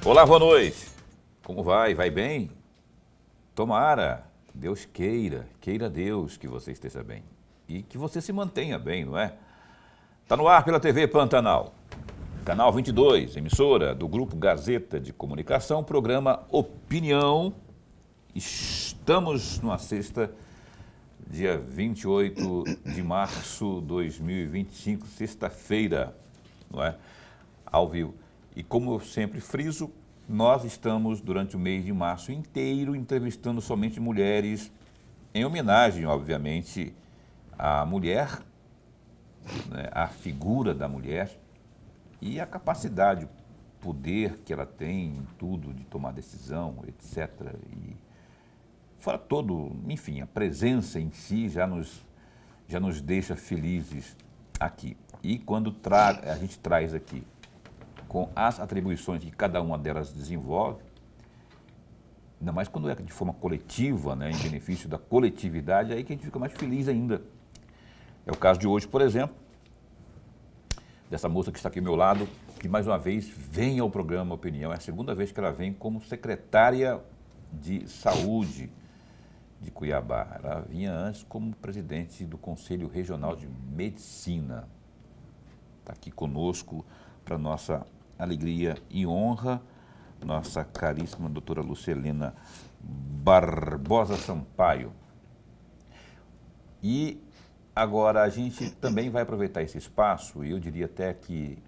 Olá, boa noite. Como vai? Vai bem? Tomara, Deus queira Deus que você esteja bem. E que você se mantenha bem, não é? Está no ar pela TV Pantanal. Canal 22, emissora do Grupo Gazeta de Comunicação, programa Opinião. Estamos numa sexta, dia 28 de março de 2025, sexta-feira, não é? Ao vivo. E como eu sempre friso, nós estamos durante o mês de março inteiro entrevistando somente mulheres, em homenagem, obviamente, à mulher, né, à figura da mulher e a capacidade, poder que ela tem em tudo, de tomar decisão, etc. E fora todo, enfim, a presença em si já nos deixa felizes aqui. E quando a gente traz aqui com as atribuições que cada uma delas desenvolve, ainda mais quando é de forma coletiva, né, em benefício da coletividade, aí que a gente fica mais feliz ainda. É o caso de hoje, por exemplo, dessa moça que está aqui ao meu lado, que mais uma vez vem ao programa Opinião. É a segunda vez que ela vem como secretária de Saúde de Cuiabá. Ela vinha antes como presidente do Conselho Regional de Medicina. Está aqui conosco para nossa alegria e honra, nossa caríssima doutora Lucelena Barbosa Sampaio. E agora a gente também vai aproveitar esse espaço, e eu diria até que,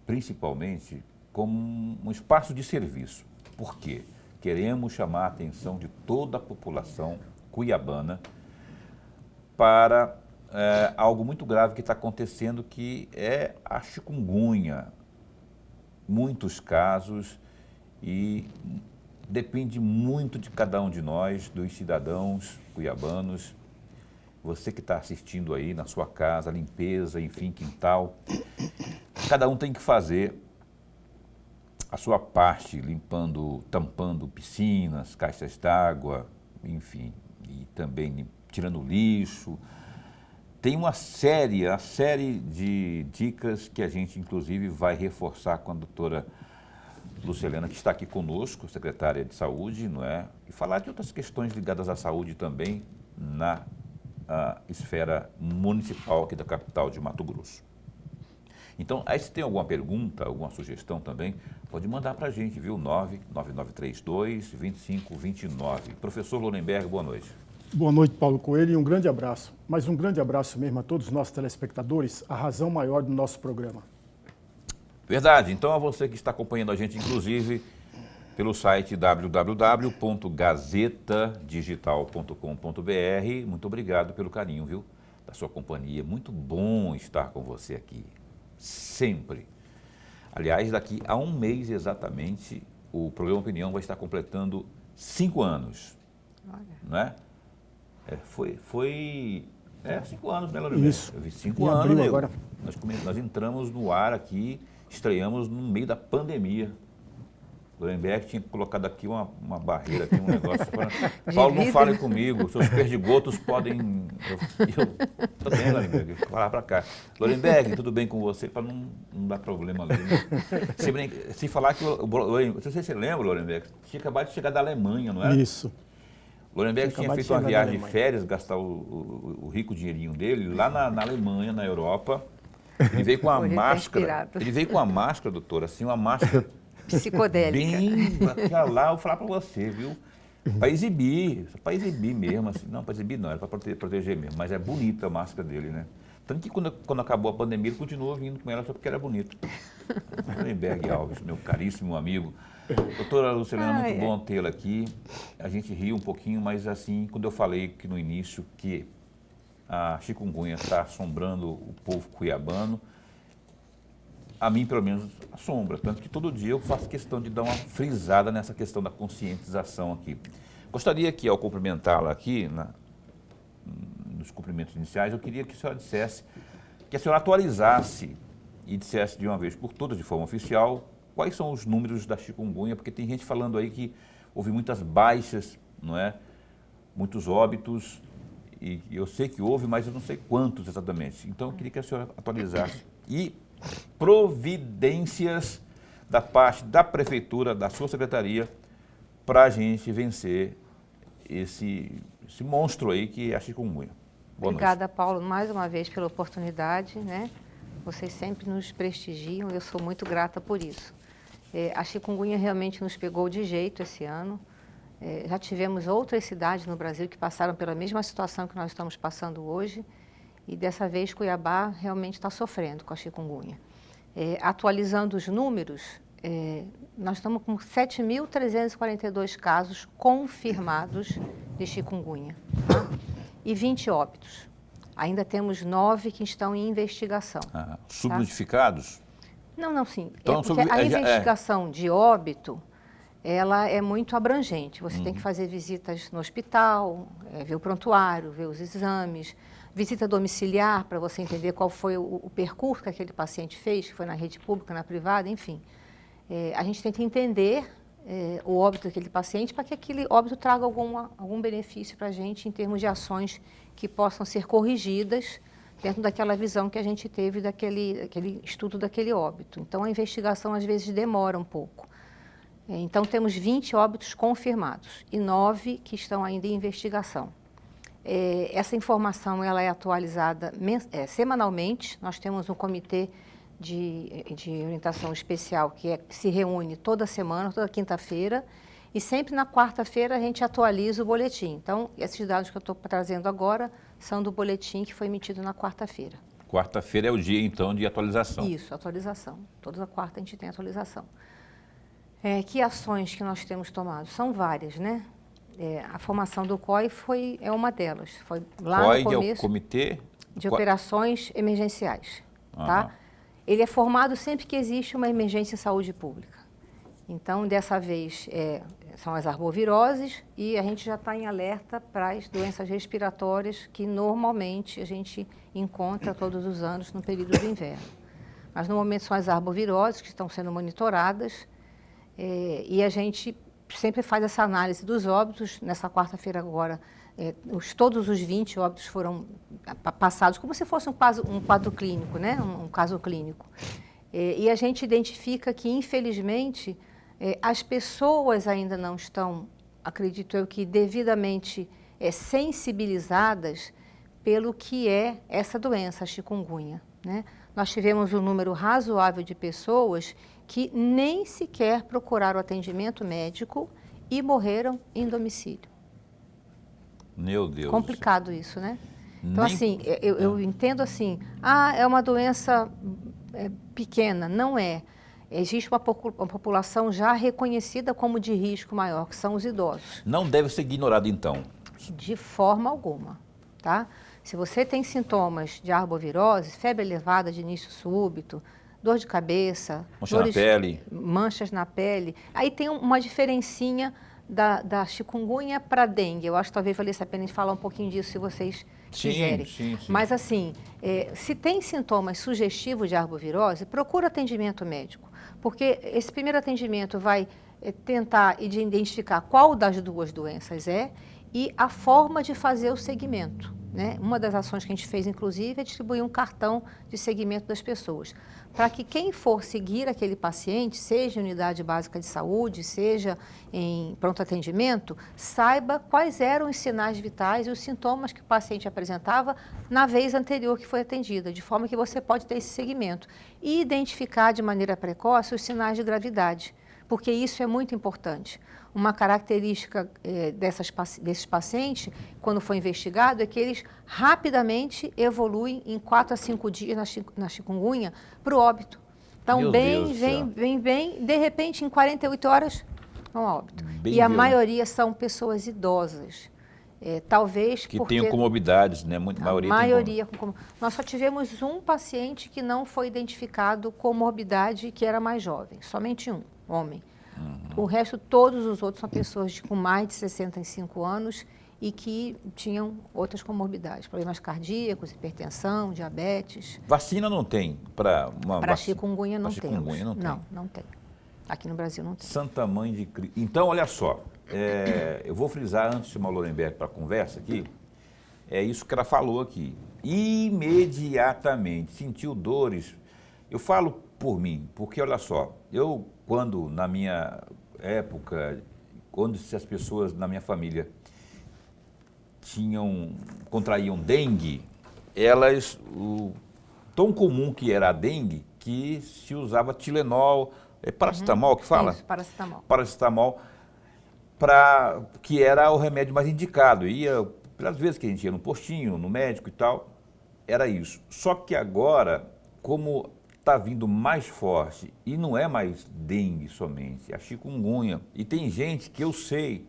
principalmente, como um espaço de serviço. Por quê? Queremos chamar a atenção de toda a população cuiabana para algo muito grave que está acontecendo, que é a chikungunya. Muitos casos, e depende muito de cada um de nós, dos cidadãos cuiabanos. Você que está assistindo aí na sua casa, limpeza, enfim, quintal. Cada um tem que fazer a sua parte, limpando, tampando piscinas, caixas d'água, enfim, e também tirando lixo. Tem uma série de dicas que a gente, inclusive, vai reforçar com a doutora Lucelena, que está aqui conosco, secretária de Saúde, não é? E falar de outras questões ligadas à saúde também na esfera municipal aqui da capital de Mato Grosso. Então, aí se tem alguma pergunta, alguma sugestão também, pode mandar para a gente, viu? 99932-2529. Professor Lorenberg, boa noite. Boa noite, Paulo Coelho, e um grande abraço. Mas um grande abraço mesmo a todos os nossos telespectadores, a razão maior do nosso programa. Verdade. Então, a você que está acompanhando a gente, inclusive, pelo site www.gazetadigital.com.br, muito obrigado pelo carinho, viu? Da sua companhia. Muito bom estar com você aqui. Sempre. Aliás, daqui a um mês exatamente, o programa Opinião vai estar completando 5 anos. Olha. Não é? Foi 5 anos, né, Lorenberg? Isso. 5 anos, né? Agora. Nós entramos no ar aqui, estreamos no meio da pandemia. Lorenberg tinha colocado aqui uma barreira, aqui um negócio. Paulo, não fale comigo, seus perdigotos podem... Tudo bem, Lorenberg, falar para cá. Lorenberg, tudo bem com você? Para não dar problema ali. Né? Se falar que... Não sei se você lembra, Lorenberg, tinha acabado de chegar da Alemanha, não era? Isso. Lorenberg tinha feito uma viagem de férias, gastar o rico dinheirinho dele lá na Alemanha, na Europa. Ele veio com uma máscara. Ele veio com uma máscara, doutora, assim, uma máscara psicodélica. Bem, lá, eu vou falar para você, viu? Para exibir mesmo, assim. Não, para exibir não, era para proteger mesmo. Mas é bonita a máscara dele, né? Tanto que quando acabou a pandemia, ele continuou vindo com ela só porque era bonito. Lorenberg Alves, meu caríssimo amigo. Doutora Lucelena, muito bom tê-la aqui. A gente riu um pouquinho, mas assim, quando eu falei que no início que a chikungunya está assombrando o povo cuiabano, a mim, pelo menos, assombra. Tanto que todo dia eu faço questão de dar uma frisada nessa questão da conscientização aqui. Gostaria que, ao cumprimentá-la aqui, nos cumprimentos iniciais, eu queria que a senhora dissesse, que a senhora atualizasse e dissesse de uma vez por todas, de forma oficial, quais são os números da chikungunya, porque tem gente falando aí que houve muitas baixas, não é? Muitos óbitos, e eu sei que houve, mas eu não sei quantos exatamente. Então, eu queria que a senhora atualizasse. E providências da parte da prefeitura, da sua secretaria, para a gente vencer esse monstro aí que é a chikungunya. Obrigada, Paulo, mais uma vez pela oportunidade, né? Vocês sempre nos prestigiam, eu sou muito grata por isso. A chikungunya realmente nos pegou de jeito esse ano. Já tivemos outras cidades no Brasil que passaram pela mesma situação que nós estamos passando hoje, e dessa vez Cuiabá realmente está sofrendo com a chikungunya. Atualizando os números, nós estamos com 7.342 casos confirmados de chikungunya, tá? E 20 óbitos. Ainda temos 9 que estão em investigação. Subnotificados? Tá? Não, sim. Então, a investigação de óbito, ela é muito abrangente. Você tem que fazer visitas no hospital, ver o prontuário, ver os exames, visita domiciliar para você entender qual foi o percurso que aquele paciente fez, que foi na rede pública, na privada, enfim. A gente tenta entender o óbito daquele paciente para que aquele óbito traga algum benefício para a gente em termos de ações que possam ser corrigidas dentro daquela visão que a gente teve daquele estudo daquele óbito. Então, a investigação às vezes demora um pouco. Então, temos 20 óbitos confirmados e 9 que estão ainda em investigação. Essa informação ela é atualizada semanalmente. Nós temos um comitê de orientação especial que se reúne toda semana, toda quinta-feira, e sempre na quarta-feira a gente atualiza o boletim. Então, esses dados que eu estou trazendo agora são do boletim que foi emitido na quarta-feira. Quarta-feira é o dia, então, de atualização. Isso, atualização. Toda quarta a gente tem atualização. Que ações que nós temos tomado? São várias, né? A formação do COI é uma delas. Foi lá COI no começo, é o Comitê de Operações Emergenciais. Tá? Ele é formado sempre que existe uma emergência em saúde pública. Então, dessa vez, são as arboviroses e a gente já está em alerta para as doenças respiratórias que normalmente a gente encontra todos os anos no período do inverno. Mas, no momento, são as arboviroses que estão sendo monitoradas e a gente sempre faz essa análise dos óbitos. Nessa quarta-feira agora, todos os 20 óbitos foram passados como se fosse um quadro clínico, né? Um caso clínico. E a gente identifica que, infelizmente, as pessoas ainda não estão, acredito eu, que devidamente sensibilizadas pelo que é essa doença, a chikungunya, né? Nós tivemos um número razoável de pessoas que nem sequer procuraram atendimento médico e morreram em domicílio. Meu Deus. Complicado isso, né? Então, assim, eu entendo assim, é uma doença pequena. Não é. Existe uma população já reconhecida como de risco maior, que são os idosos. Não deve ser ignorado, então? De forma alguma, tá? Se você tem sintomas de arbovirose, febre elevada de início súbito, dor de cabeça, manchas na pele, aí tem uma diferencinha da chikungunya para dengue. Eu acho que talvez valesse a pena a gente falar um pouquinho disso, se vocês quiserem. Sim. Mas assim, se tem sintomas sugestivos de arbovirose, procura atendimento médico, porque esse primeiro atendimento vai tentar identificar qual das duas doenças e a forma de fazer o segmento, né? Uma das ações que a gente fez, inclusive, é distribuir um cartão de segmento das pessoas, para que quem for seguir aquele paciente, seja em unidade básica de saúde, seja em pronto atendimento, saiba quais eram os sinais vitais e os sintomas que o paciente apresentava na vez anterior que foi atendida, de forma que você pode ter esse segmento e identificar de maneira precoce os sinais de gravidade, porque isso é muito importante. Uma característica desses pacientes, quando foi investigado, é que eles rapidamente evoluem em 4 a 5 dias na chikungunya para o óbito. Então, bem, de repente, em 48 horas, vão a óbito. E a maioria são pessoas idosas. Talvez que tenham comorbidades, né? A maioria Nós só tivemos um paciente que não foi identificado comorbidade, que era mais jovem, somente um, homem. O resto, todos os outros são pessoas com mais de 65 anos e que tinham outras comorbidades, problemas cardíacos, hipertensão, diabetes. Vacina não tem para chikungunya não tem. Não tem. Aqui no Brasil não tem. Santa Mãe de Cristo. Então, olha só, eu vou frisar antes de chamar o Lorenberg para a conversa aqui, é isso que ela falou aqui. Imediatamente sentiu dores. Eu falo por mim, porque olha só, quando na minha época, quando se as pessoas na minha família contraíam dengue, elas, tão comum que era a dengue, que se usava Tilenol, paracetamol que fala? Isso, paracetamol. Paracetamol, que era o remédio mais indicado. Ia, pelas vezes que a gente ia no postinho, no médico e tal, era isso. Só que agora, como está vindo mais forte, e não é mais dengue somente, é a chikungunya. E tem gente que eu sei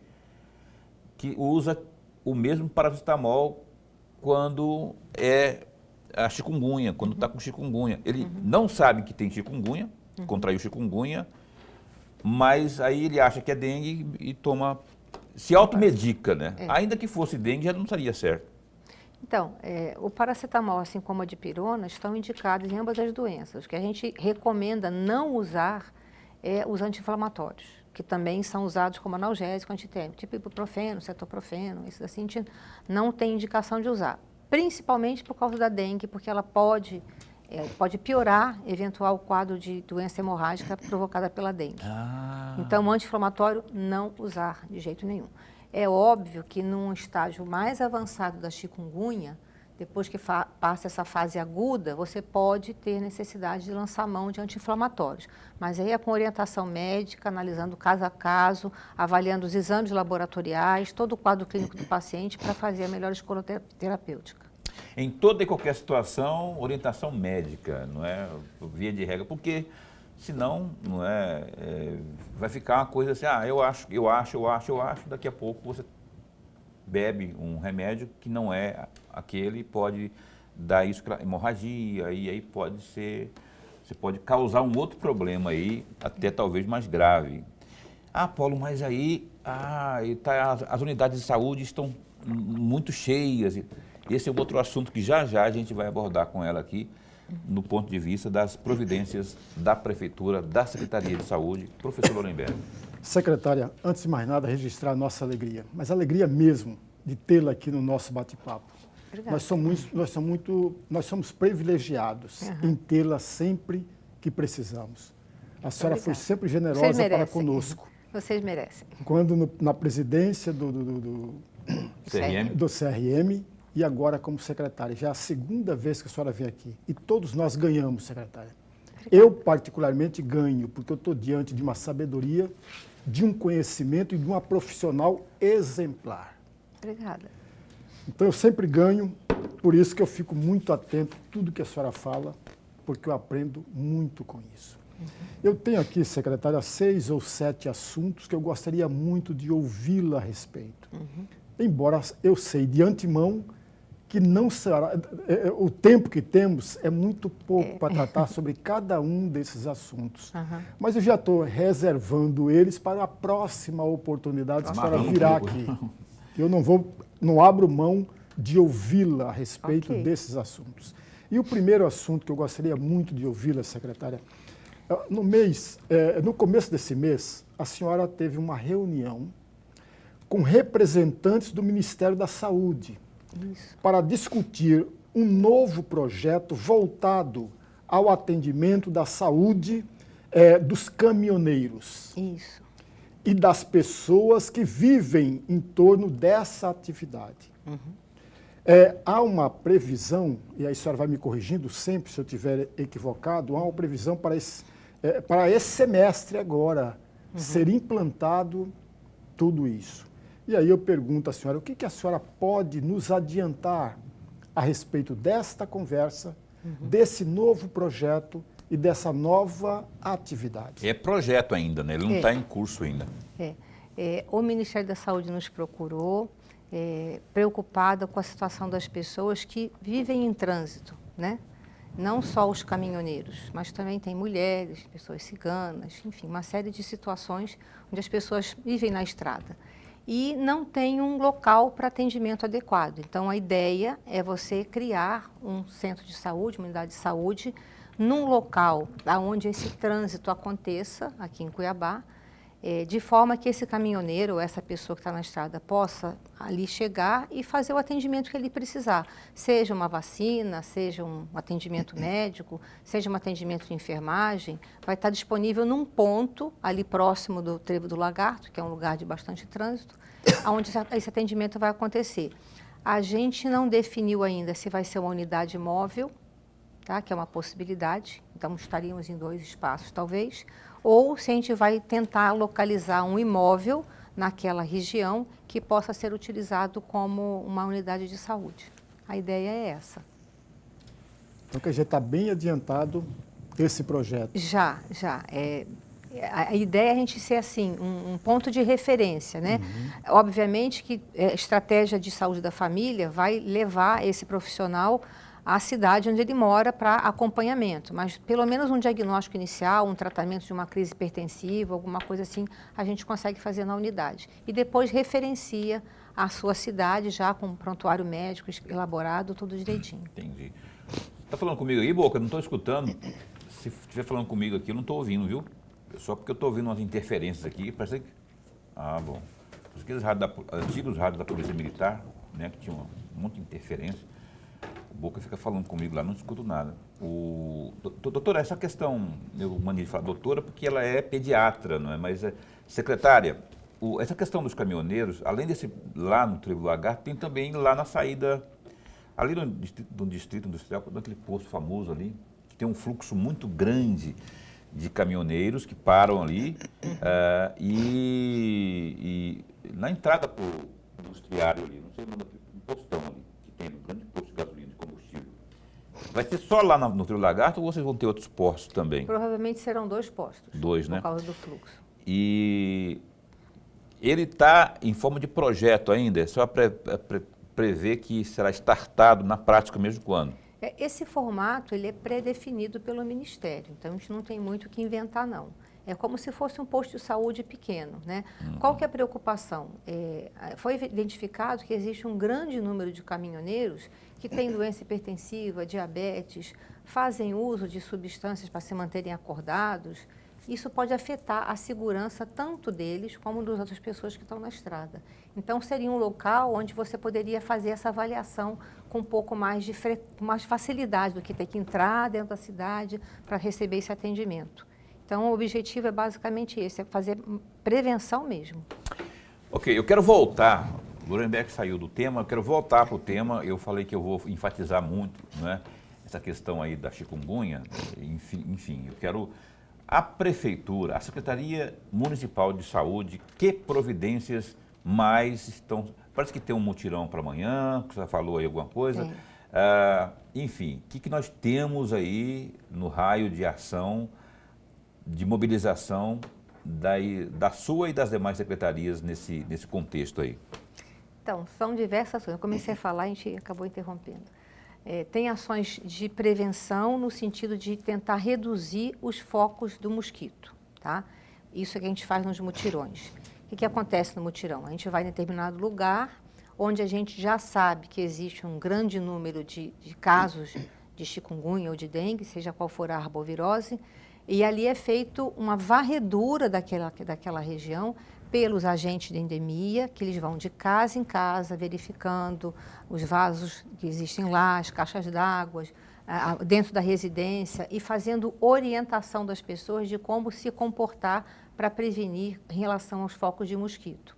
que usa o mesmo paracetamol quando é a chikungunya, quando está com chikungunya. Ele não sabe que tem chikungunya, contraiu chikungunya, mas aí ele acha que é dengue e toma, se automedica, né? Ainda que fosse dengue, já não estaria certo. Então, o paracetamol, assim como a dipirona, estão indicados em ambas as doenças. O que a gente recomenda não usar é os anti-inflamatórios, que também são usados como analgésico antitérmico, tipo ibuprofeno, cetoprofeno, esses assim, a gente não tem indicação de usar. Principalmente por causa da dengue, porque ela pode piorar eventual quadro de doença hemorrágica provocada pela dengue. Então, o anti-inflamatório não usar de jeito nenhum. É óbvio que num estágio mais avançado da chikungunya, depois que passa essa fase aguda, você pode ter necessidade de lançar mão de anti-inflamatórios. Mas aí é com orientação médica, analisando caso a caso, avaliando os exames laboratoriais, todo o quadro clínico do paciente para fazer a melhor escolha terapêutica. Em toda e qualquer situação, orientação médica, não é via de regra, porque senão não vai ficar uma coisa assim, eu acho, daqui a pouco você bebe um remédio que não é aquele, pode dar isso, hemorragia, e aí você pode causar um outro problema aí, até talvez mais grave. Paulo, mas aí as unidades de saúde estão muito cheias. Esse é outro assunto que já a gente vai abordar com ela aqui, no ponto de vista das providências da Prefeitura, da Secretaria de Saúde. Professor Lorenberg. Secretária, antes de mais nada, registrar a nossa alegria, mas a alegria mesmo de tê-la aqui no nosso bate-papo. Nós somos privilegiados em tê-la sempre que precisamos. A senhora foi sempre generosa para conosco. Vocês merecem. Quando na presidência do CRM, e agora como secretária. Já é a segunda vez que a senhora vem aqui. E todos nós ganhamos, secretária. Eu, particularmente, ganho, porque eu estou diante de uma sabedoria, de um conhecimento e de uma profissional exemplar. Obrigada. Então, eu sempre ganho, por isso que eu fico muito atento a tudo que a senhora fala, porque eu aprendo muito com isso. Eu tenho aqui, secretária, 6 ou 7 assuntos que eu gostaria muito de ouvi-la a respeito. Embora eu sei de antemão que não será, o tempo que temos é muito pouco para tratar sobre cada um desses assuntos. Mas eu já estou reservando eles para a próxima oportunidade que a senhora virá aqui. Eu não abro mão de ouvi-la a respeito desses assuntos. E o primeiro assunto que eu gostaria muito de ouvi-la, secretária, no começo desse mês, a senhora teve uma reunião com representantes do Ministério da Saúde para discutir um novo projeto voltado ao atendimento da saúde dos caminhoneiros e das pessoas que vivem em torno dessa atividade. Há uma previsão, e aí a senhora vai me corrigindo sempre se eu estiver equivocado, há uma previsão para esse semestre agora ser implantado tudo isso. E aí eu pergunto à senhora, o que a senhora pode nos adiantar a respeito desta conversa, desse novo projeto e dessa nova atividade? É projeto ainda, né? Ele não está em curso ainda. O Ministério da Saúde nos procurou, preocupada com a situação das pessoas que vivem em trânsito, né? Não só os caminhoneiros, mas também tem mulheres, pessoas ciganas, enfim, uma série de situações onde as pessoas vivem na estrada. E não tem um local para atendimento adequado. Então, a ideia é você criar um centro de saúde, uma unidade de saúde, num local onde esse trânsito aconteça, aqui em Cuiabá, de forma que esse caminhoneiro ou essa pessoa que está na estrada possa ali chegar e fazer o atendimento que ele precisar, seja uma vacina, seja um atendimento médico, seja um atendimento de enfermagem, vai estar disponível num ponto ali próximo do Trevo do Lagarto, que é um lugar de bastante trânsito, onde esse atendimento vai acontecer. A gente não definiu ainda se vai ser uma unidade móvel, tá? Que é uma possibilidade, então estaríamos em 2 espaços talvez, ou se a gente vai tentar localizar um imóvel naquela região que possa ser utilizado como uma unidade de saúde. A ideia é essa. Então, que já está bem adiantado esse projeto. Já. A ideia é a gente ser assim, um ponto de referência, né? Obviamente que a estratégia de saúde da família vai levar esse profissional à cidade onde ele mora para acompanhamento, mas pelo menos um diagnóstico inicial, um tratamento de uma crise hipertensiva, alguma coisa assim, a gente consegue fazer na unidade. E depois referencia a sua cidade já com um prontuário médico elaborado, tudo direitinho. Entendi. Está falando comigo aí, Boca? Eu não estou escutando. Se estiver falando comigo aqui, eu não estou ouvindo, viu? Só porque eu estou ouvindo umas interferências aqui, parece que... Ah, bom. Aqueles antigos rádios da Polícia Militar, né, que tinham um monte de interferência. O Boca fica falando comigo lá, não escuto nada. Doutora, essa questão, eu mandei falar doutora porque ela é pediatra, não é? Mas, secretária, essa questão dos caminhoneiros, além desse lá no Trevo do Lagarto, tem também lá na saída, ali do Distrito Industrial, naquele posto famoso ali, que tem um fluxo muito grande de caminhoneiros que param ali e na entrada para o industriário ali, não sei o nome, um postão ali, que tem um grande posto de gasolina, de combustível. Vai ser só lá no Trevo do Lagarto ou vocês vão ter outros postos também? Provavelmente serão 2 postos. 2, né? Por causa do fluxo. E ele está em forma de projeto ainda, é só prever que será startado na prática mesmo quando? Esse formato ele é pré-definido pelo Ministério, então a gente não tem muito o que inventar, não. É como se fosse um posto de saúde pequeno, né? Qual que é a preocupação? Foi identificado que existe um grande número de caminhoneiros que têm doença hipertensiva, diabetes, fazem uso de substâncias para se manterem acordados. Isso pode afetar a segurança tanto deles como das outras pessoas que estão na estrada. Então, seria um local onde você poderia fazer essa avaliação com um pouco mais de mais facilidade do que ter que entrar dentro da cidade para receber esse atendimento. Então, o objetivo é basicamente esse, é fazer prevenção mesmo. Ok, eu quero voltar, o Lorenberg saiu do tema, eu quero voltar para o tema, eu falei que eu vou enfatizar muito, né, essa questão aí da chikungunya, enfim, eu quero... A Prefeitura, a Secretaria Municipal de Saúde, que providências mais estão... Parece que tem um mutirão para amanhã, que você falou aí alguma coisa. Enfim, o que nós temos aí no raio de ação, de mobilização da sua e das demais secretarias nesse contexto aí? Então, são diversas ações. Eu comecei a falar e a gente acabou interrompendo. Tem ações de prevenção no sentido de tentar reduzir os focos do mosquito, tá? Isso é que a gente faz nos mutirões. O que acontece no mutirão? A gente vai em determinado lugar onde a gente já sabe que existe um grande número de casos de chikungunya ou de dengue, seja qual for a arbovirose, e ali é feito uma varredura daquela região pelos agentes de endemia, que eles vão de casa em casa, verificando os vasos que existem lá, as caixas d'água, dentro da residência, e fazendo orientação das pessoas de como se comportar para prevenir em relação aos focos de mosquito.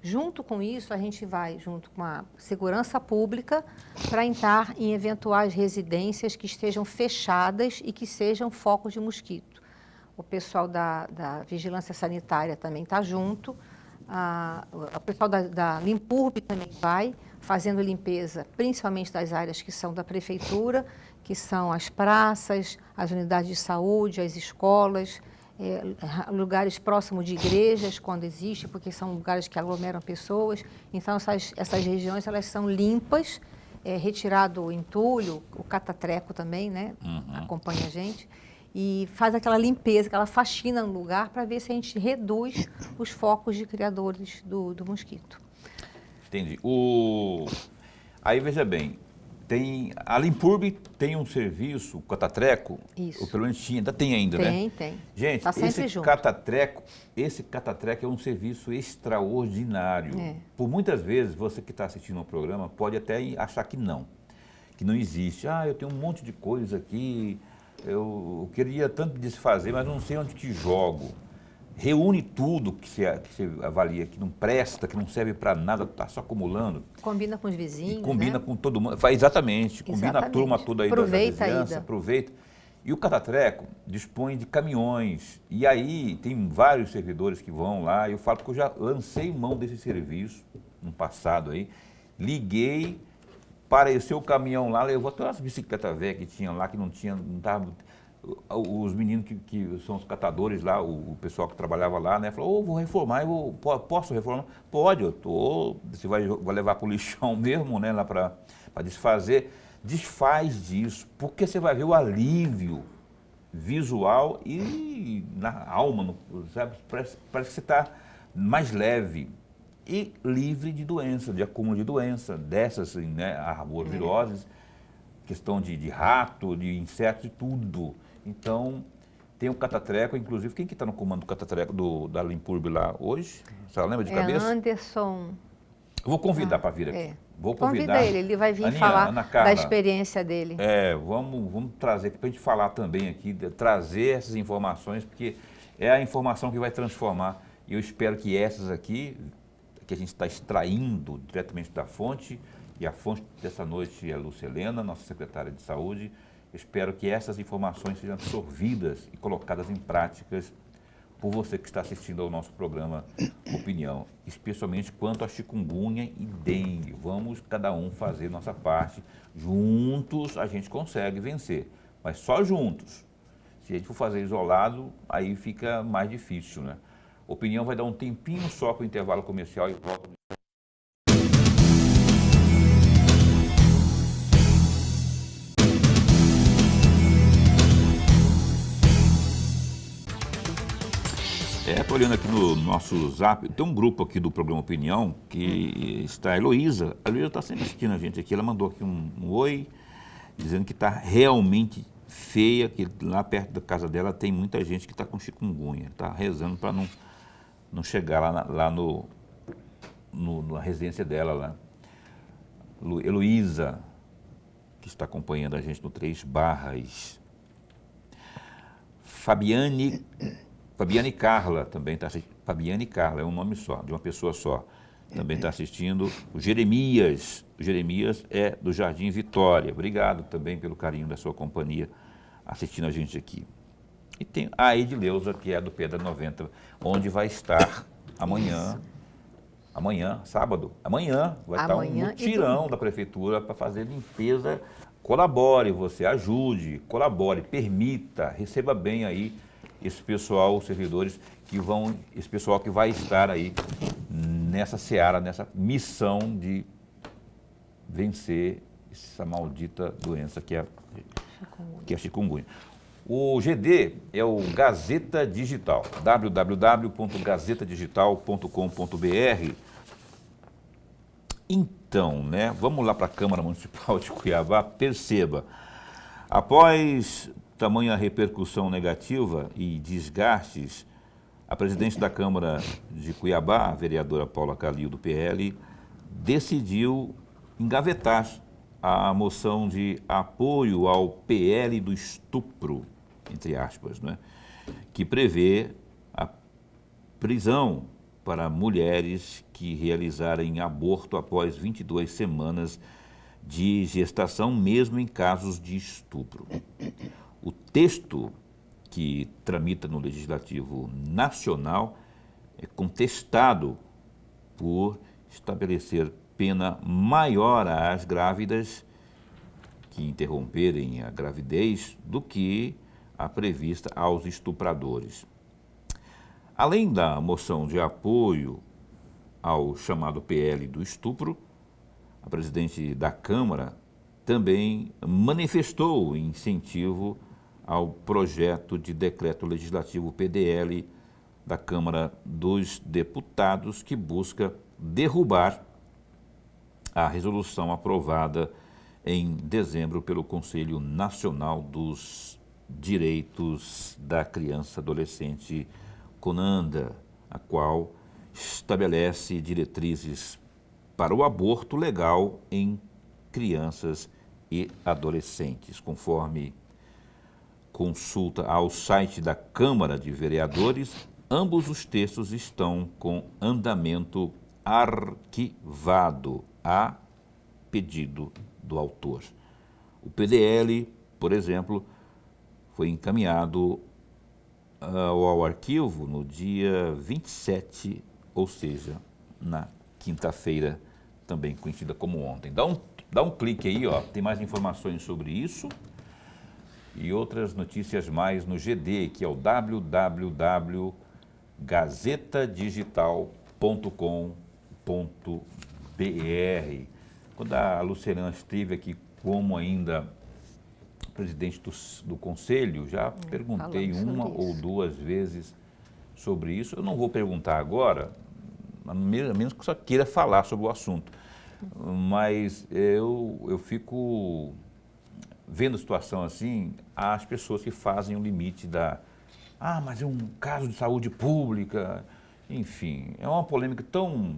Junto com isso, a gente vai, junto com a segurança pública, para entrar em eventuais residências que estejam fechadas e que sejam focos de mosquito. O pessoal da vigilância sanitária também está junto, o pessoal da Limpurb também vai, fazendo limpeza, principalmente das áreas que são da prefeitura, que são as praças, as unidades de saúde, as escolas, lugares próximos de igrejas, quando existe, porque são lugares que aglomeram pessoas. Então, essas regiões elas são limpas, retirado o entulho, o catatreco também, né? Acompanha a gente. E faz aquela limpeza, aquela faxina no lugar para ver se a gente reduz os focos de criadores do mosquito. Entendi. Aí, veja bem, A Limpurbe tem um serviço, o Catatreco, Isso. ou pelo menos tinha, ainda tem ainda, né? Tem. Gente, Tá sempre esse junto. Catatreco é um serviço extraordinário. É. Por muitas vezes, você que está assistindo ao programa pode até achar que não existe. Eu tenho um monte de coisa aqui, eu queria tanto desfazer, mas não sei onde que jogo. Reúne tudo que você avalia que não presta, que não serve para nada, está só acumulando. Combina com os vizinhos, E combina né? com todo mundo. Exatamente. Combina a Exatamente. turma toda aí Aproveita da a vizinhança, ida. aproveita. E o Catatreco dispõe de caminhões. E aí tem vários servidores que vão lá. Eu falo que eu já lancei mão desse serviço no passado aí. Liguei, apareceu o caminhão lá, levou até umas bicicletas velhas que tinha lá, que não tava. Os meninos que são os catadores lá, o pessoal que trabalhava lá, né, falou, vou reformar, posso reformar? Pode, você vai levar para o lixão mesmo, né, lá para desfazer. Desfaz disso, porque você vai ver o alívio visual e na alma, sabe? Parece que você está mais leve e livre de doença, de acúmulo de doença, dessas, né, arboviroses, questão de rato, de insetos e tudo. Então, tem o Catatreco, inclusive, quem que está no comando do Catatreco da Limpurbe lá hoje? Você lembra de cabeça? Anderson. Eu vou convidar para vir aqui. É. Vou convidar. Convida ele vai vir Aninha, falar Ana Carla, da experiência dele. Vamos trazer aqui para a gente falar também aqui, trazer essas informações, porque é a informação que vai transformar. E eu espero que essas aqui, que a gente está extraindo diretamente da fonte, e a fonte dessa noite é a Lúcia Helena, nossa secretária de saúde. Eu espero que essas informações sejam absorvidas e colocadas em práticas por você que está assistindo ao nosso programa Opinião, especialmente quanto a chikungunya e dengue. Vamos cada um fazer nossa parte. Juntos a gente consegue vencer, mas só juntos. Se a gente for fazer isolado, aí fica mais difícil, né? Opinião vai dar um tempinho só para o intervalo comercial e volta. Estou olhando aqui no nosso Zap, tem um grupo aqui do programa Opinião, que está a Heloísa. A Heloísa está sempre assistindo a gente aqui, ela mandou aqui um oi, dizendo que está realmente feia, que lá perto da casa dela tem muita gente que está com chikungunya, está rezando para não chegar lá na residência dela lá. Heloísa, que está acompanhando a gente no Três Barras. Fabiane Carla também está assistindo. Fabiane Carla, é um nome só, de uma pessoa só. Também está assistindo. O Jeremias é do Jardim Vitória. Obrigado também pelo carinho da sua companhia assistindo a gente aqui. E tem a Edileuza, que é do Pedra 90, onde vai estar amanhã, sábado, vai estar um mutirão da prefeitura para fazer limpeza. Colabore, você ajude, colabore, permita, receba bem aí esse pessoal, os servidores esse pessoal que vai estar aí nessa seara, nessa missão de vencer essa maldita doença que é a chikungunya. O GD é o Gazeta Digital, www.gazetadigital.com.br. Então, né, vamos lá para a Câmara Municipal de Cuiabá. Perceba, após tamanha repercussão negativa e desgastes, a presidente da Câmara de Cuiabá, a vereadora Paula Calil, do PL, decidiu engavetar a moção de apoio ao PL do estupro, entre aspas, né, que prevê a prisão para mulheres que realizarem aborto após 22 semanas de gestação, mesmo em casos de estupro. O texto que tramita no Legislativo Nacional é contestado por estabelecer pena maior às grávidas que interromperem a gravidez do que a prevista aos estupradores. Além da moção de apoio ao chamado PL do estupro, a presidente da Câmara também manifestou incentivo ao projeto de decreto legislativo PDL da Câmara dos Deputados, que busca derrubar a resolução aprovada em dezembro pelo Conselho Nacional dos Direitos da Criança e Adolescente, CONANDA, a qual estabelece diretrizes para o aborto legal em crianças e adolescentes. Conforme consulta ao site da Câmara de Vereadores, ambos os textos estão com andamento arquivado a pedido do autor. O PDL, por exemplo, foi encaminhado ao arquivo no dia 27, ou seja, na quinta-feira, também conhecida como ontem. Dá um clique aí, ó, tem mais informações sobre isso e outras notícias mais no GD, que é o www.gazetadigital.com.br. Quando a Luciana esteve aqui como ainda presidente do Conselho, já perguntei uma ou duas vezes sobre isso. Eu não vou perguntar agora, a menos que só queira falar sobre o assunto. Mas eu fico vendo a situação assim, as pessoas que fazem o limite mas é um caso de saúde pública, enfim, é uma polêmica tão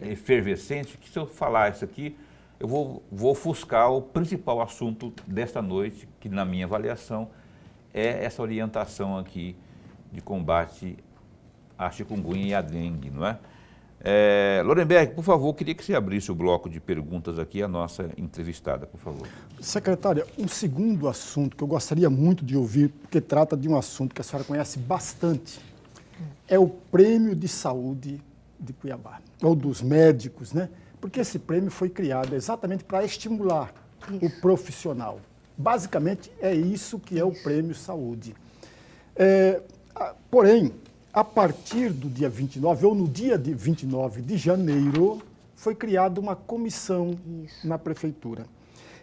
efervescente que se eu falar isso aqui, eu vou ofuscar o principal assunto desta noite, que na minha avaliação é essa orientação aqui de combate à chikungunya e à dengue, não é? Lorenberg, por favor, queria que você abrisse o bloco de perguntas aqui à nossa entrevistada, por favor. Secretária, um segundo assunto que eu gostaria muito de ouvir, porque trata de um assunto que a senhora conhece bastante, é o Prêmio de Saúde de Cuiabá, ou dos médicos, né? Porque esse prêmio foi criado exatamente para estimular o profissional. Basicamente, é isso que é o Prêmio Saúde. Porém, a partir do dia 29, ou no dia de 29 de janeiro, foi criada uma comissão na Prefeitura.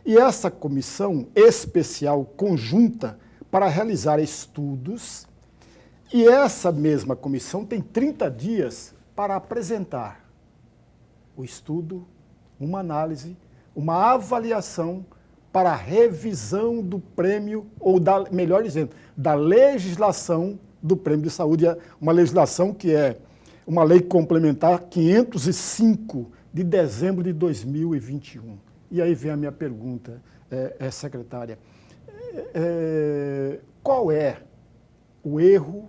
E essa comissão especial, conjunta, para realizar estudos, e essa mesma comissão tem 30 dias para apresentar o estudo, uma análise, uma avaliação para a revisão do prêmio, ou melhor dizendo, da legislação do Prêmio de Saúde, uma legislação que é uma lei complementar 505 de dezembro de 2021. E aí vem a minha pergunta, secretária. Qual é o erro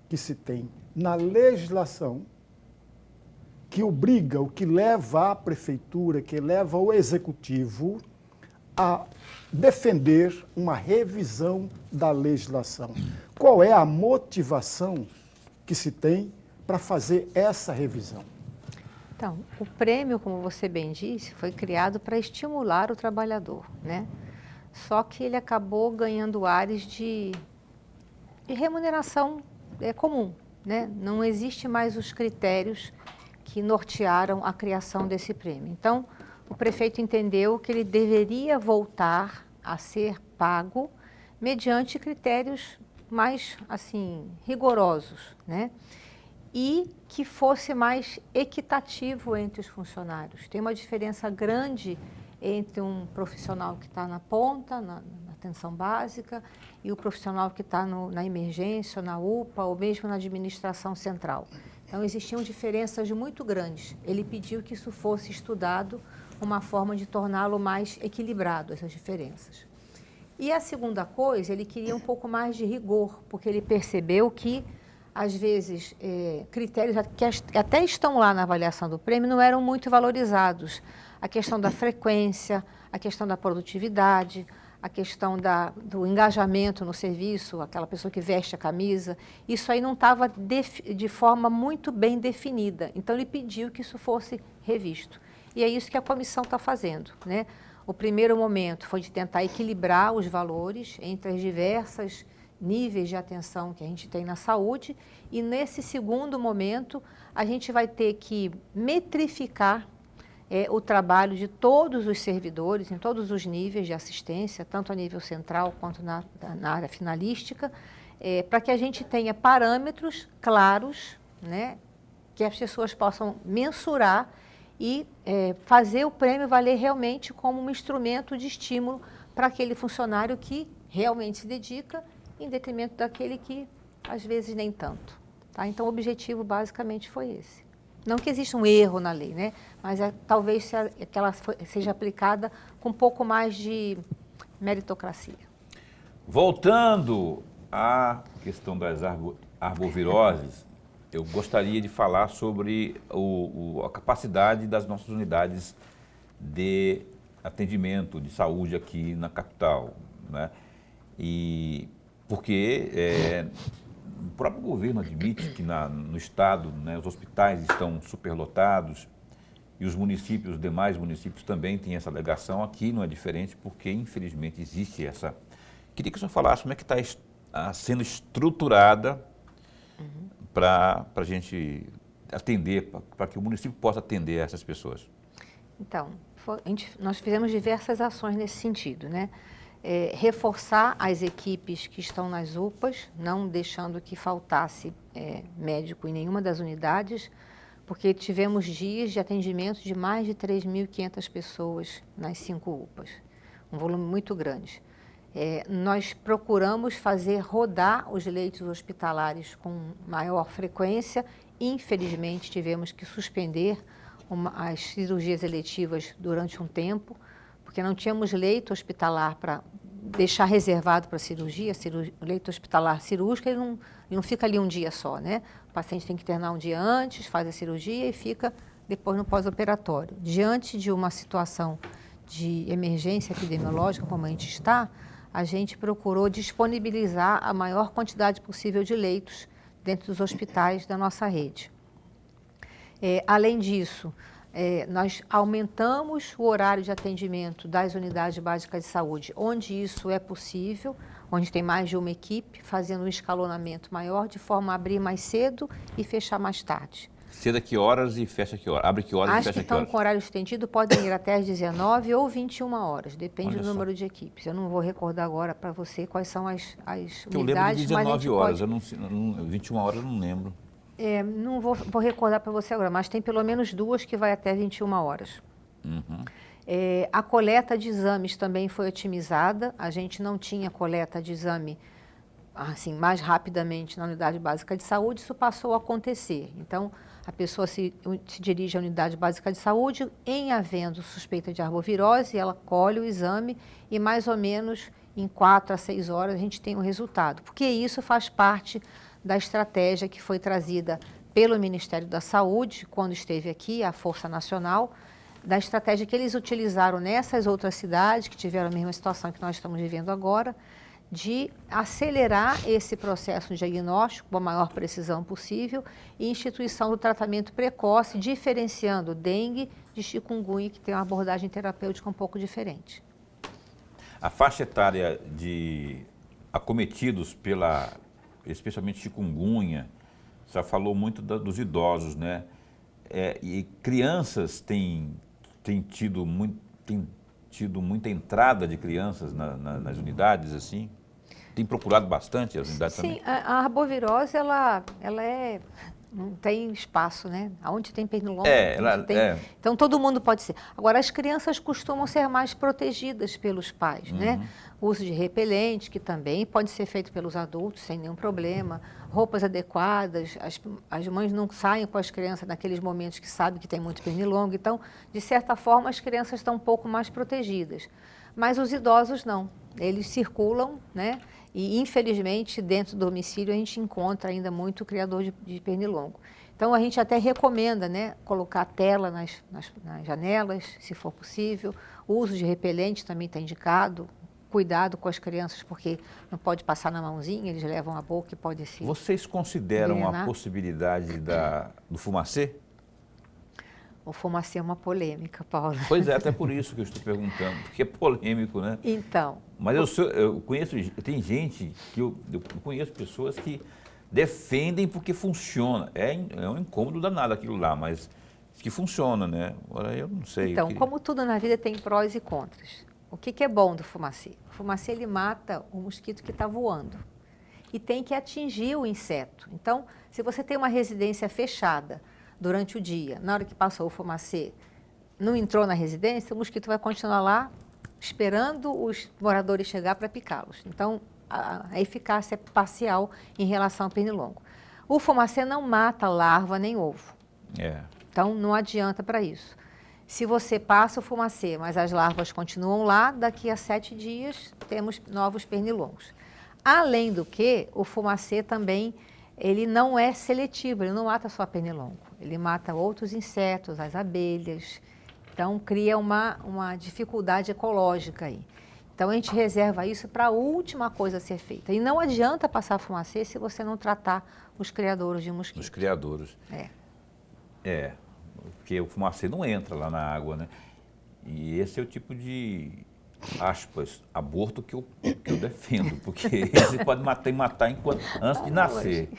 que se tem na legislação que obriga, o que leva a prefeitura, que leva o executivo a defender uma revisão da legislação? Qual é a motivação que se tem para fazer essa revisão? Então, o prêmio, como você bem disse, foi criado para estimular o trabalhador, né? Só que ele acabou ganhando ares de remuneração comum, né? Não existe mais os critérios que nortearam a criação desse prêmio. Então, o prefeito entendeu que ele deveria voltar a ser pago mediante critérios mais, assim, rigorosos, né? E que fosse mais equitativo entre os funcionários. Tem uma diferença grande entre um profissional que está na ponta, na atenção básica, e o profissional que está na emergência, na UPA, ou mesmo na administração central. Então, existiam diferenças muito grandes. Ele pediu que isso fosse estudado, uma forma de torná-lo mais equilibrado, essas diferenças. E a segunda coisa, ele queria um pouco mais de rigor, porque ele percebeu que, às vezes, critérios que até estão lá na avaliação do prêmio não eram muito valorizados. A questão da frequência, a questão da produtividade, a questão do engajamento no serviço, aquela pessoa que veste a camisa, isso aí não estava de forma muito bem definida. Então, ele pediu que isso fosse revisto. E é isso que a comissão está fazendo, né? O primeiro momento foi de tentar equilibrar os valores entre as diversas níveis de atenção que a gente tem na saúde, e nesse segundo momento a gente vai ter que metrificar o trabalho de todos os servidores, em todos os níveis de assistência, tanto a nível central quanto na área finalística, para que a gente tenha parâmetros claros, né, que as pessoas possam mensurar e fazer o prêmio valer realmente como um instrumento de estímulo para aquele funcionário que realmente se dedica, em detrimento daquele que, às vezes, nem tanto. Tá? Então, o objetivo, basicamente, foi esse. Não que exista um erro na lei, né? Mas talvez que ela seja aplicada com um pouco mais de meritocracia. Voltando à questão das arboviroses, eu gostaria de falar sobre a capacidade das nossas unidades de atendimento de saúde aqui na capital, né? E porque o próprio governo admite que no estado, né, os hospitais estão superlotados e os municípios, os demais municípios também têm essa alegação. Aqui não é diferente, porque infelizmente existe essa. Queria que o senhor falasse como é que está sendo estruturada para a gente atender, para que o município possa atender essas pessoas. Então, nós fizemos diversas ações nesse sentido, né? Reforçar as equipes que estão nas UPAs, não deixando que faltasse médico em nenhuma das unidades, porque tivemos dias de atendimento de mais de 3.500 pessoas nas 5 UPAs, um volume muito grande. Nós procuramos fazer rodar os leitos hospitalares com maior frequência. Infelizmente, tivemos que suspender as cirurgias eletivas durante um tempo, porque não tínhamos leito hospitalar para deixar reservado para cirurgia. O leito hospitalar cirúrgico, ele não fica ali um dia só, né? O paciente tem que internar um dia antes, faz a cirurgia e fica depois no pós-operatório. Diante de uma situação de emergência epidemiológica, como a gente está, a gente procurou disponibilizar a maior quantidade possível de leitos dentro dos hospitais da nossa rede. Além disso, nós aumentamos o horário de atendimento das unidades básicas de saúde, onde isso é possível, onde tem mais de uma equipe, fazendo um escalonamento maior, de forma a abrir mais cedo e fechar mais tarde. Cedo a que horas e fecha a que horas? Abre que horas e fecha a que horas? As que estão com horário estendido podem ir até às 19 ou 21 horas, depende do número de equipes. Eu não vou recordar agora para você quais são as unidades. Eu lembro de 19 horas, 21 horas eu não lembro. Não vou recordar para você agora, mas tem pelo menos 2 que vai até 21 horas. Uhum. A coleta de exames também foi otimizada. A gente não tinha coleta de exame assim, mais rapidamente na unidade básica de saúde, isso passou a acontecer. Então, a pessoa se dirige à unidade básica de saúde, em havendo suspeita de arbovirose, ela colhe o exame e mais ou menos em 4 a 6 horas a gente tem o resultado. Porque isso faz parte da estratégia que foi trazida pelo Ministério da Saúde, quando esteve aqui, a Força Nacional, da estratégia que eles utilizaram nessas outras cidades que tiveram a mesma situação que nós estamos vivendo agora, de acelerar esse processo diagnóstico com a maior precisão possível e instituição do tratamento precoce, diferenciando dengue de chikungunya, que tem uma abordagem terapêutica um pouco diferente. A faixa etária de acometidos especialmente chikungunya, já falou muito dos idosos, né? E crianças têm tido muita entrada de crianças nas unidades, assim? Tem procurado bastante as unidades também? Sim, a arbovirose, ela não tem espaço, né? Onde tem pernilongo, então todo mundo pode ser. Agora, as crianças costumam ser mais protegidas pelos pais, né? O uso de repelente, que também pode ser feito pelos adultos sem nenhum problema, roupas adequadas, as mães não saem com as crianças naqueles momentos que sabem que tem muito pernilongo, então, de certa forma, as crianças estão um pouco mais protegidas. Mas os idosos não, eles circulam, né? E, infelizmente, dentro do domicílio, a gente encontra ainda muito criador de pernilongo. Então, a gente até recomenda, né, colocar tela nas janelas, se for possível. O uso de repelente também está indicado. Cuidado com as crianças, porque não pode passar na mãozinha, eles levam a boca e pode se... Vocês consideram a possibilidade do fumacê? O fumacê é uma polêmica, Paula. Pois é, até por isso que eu estou perguntando, porque é polêmico, né? Então... Mas eu conheço, tem gente que eu conheço pessoas que defendem porque funciona. É um incômodo danado aquilo lá, mas que funciona, né? Agora eu não sei. Então, como tudo na vida tem prós e contras. O que é bom do fumacê? O fumacê, ele mata o mosquito que está voando e tem que atingir o inseto. Então, se você tem uma residência fechada durante o dia, na hora que passou o fumacê, não entrou na residência, o mosquito vai continuar lá esperando os moradores chegar para picá-los. Então, a eficácia é parcial em relação ao pernilongo. O fumacê não mata larva nem ovo. Então, não adianta para isso. Se você passa o fumacê, mas as larvas continuam lá, daqui a 7 dias temos novos pernilongos. Além do que, o fumacê também, ele não é seletivo, ele não mata só pernilongo. Ele mata outros insetos, as abelhas. Então, cria uma dificuldade ecológica aí. Então, a gente reserva isso para a última coisa a ser feita. E não adianta passar fumacê se você não tratar os criadouros de mosquito. Os criadouros. Porque o fumacê não entra lá na água, né? E esse é o tipo de, aspas, aborto que eu defendo, porque esse pode matar antes de nascer.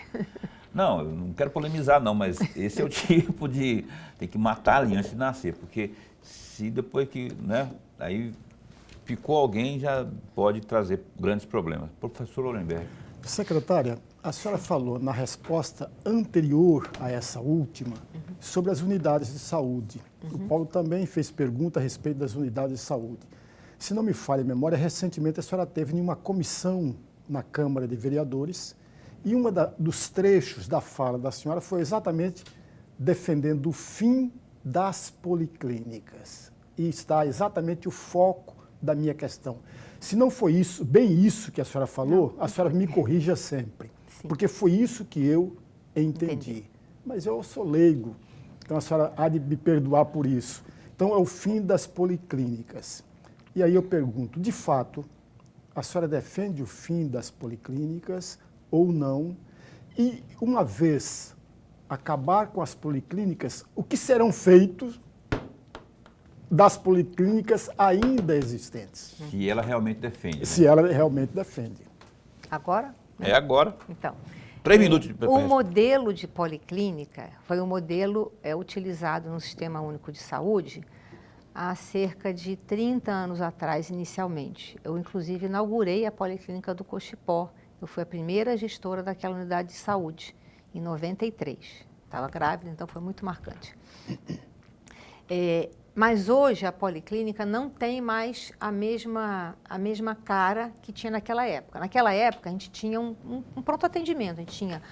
Não, eu não quero polemizar não, mas esse é o tipo de, tem que matar ali antes de nascer, porque se depois que, né, aí picou alguém já pode trazer grandes problemas. Professor Lorenberg. Secretária, a senhora falou na resposta anterior a essa última sobre as unidades de saúde. O Paulo também fez pergunta a respeito das unidades de saúde. Se não me falha a memória, recentemente a senhora teve em uma comissão na Câmara de Vereadores e dos trechos da fala da senhora foi exatamente defendendo o fim das policlínicas. E está exatamente o foco da minha questão. Se não foi isso, bem isso que a senhora falou, a senhora me corrija sempre. Sim. Porque foi isso que eu entendi. Mas eu sou leigo, então a senhora há de me perdoar por isso. Então é o fim das policlínicas. E aí eu pergunto, de fato, a senhora defende o fim das policlínicas ou não? E uma vez acabar com as policlínicas, o que serão feitos das policlínicas ainda existentes? Se ela realmente defende. Né? Se ela realmente defende. Agora? É agora. Então. 3 minutos de O modelo de policlínica foi um modelo utilizado no Sistema Único de Saúde há cerca de 30 anos atrás, inicialmente. Eu, inclusive, inaugurei a Policlínica do Cochipó. Eu fui a primeira gestora daquela unidade de saúde, em 93. Estava grávida, então foi muito marcante. Mas hoje a policlínica não tem mais a mesma cara que tinha naquela época. Naquela época a gente tinha um pronto atendimento, a gente tinha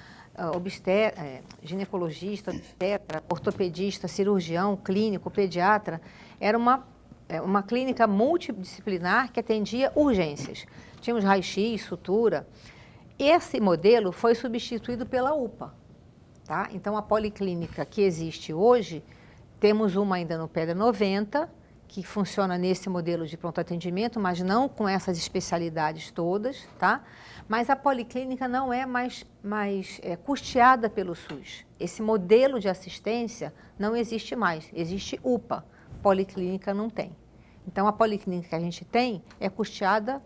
ginecologista, obstetra, ortopedista, cirurgião, clínico, pediatra. Era uma clínica multidisciplinar que atendia urgências. Tínhamos raio-x, sutura. Esse modelo foi substituído pela UPA. Tá? Então a policlínica que existe hoje, temos uma ainda no Pedra 90, que funciona nesse modelo de pronto atendimento, mas não com essas especialidades todas, tá? Mas a policlínica não é mais custeada pelo SUS. Esse modelo de assistência não existe mais, existe UPA, policlínica não tem. Então a policlínica que a gente tem é custeada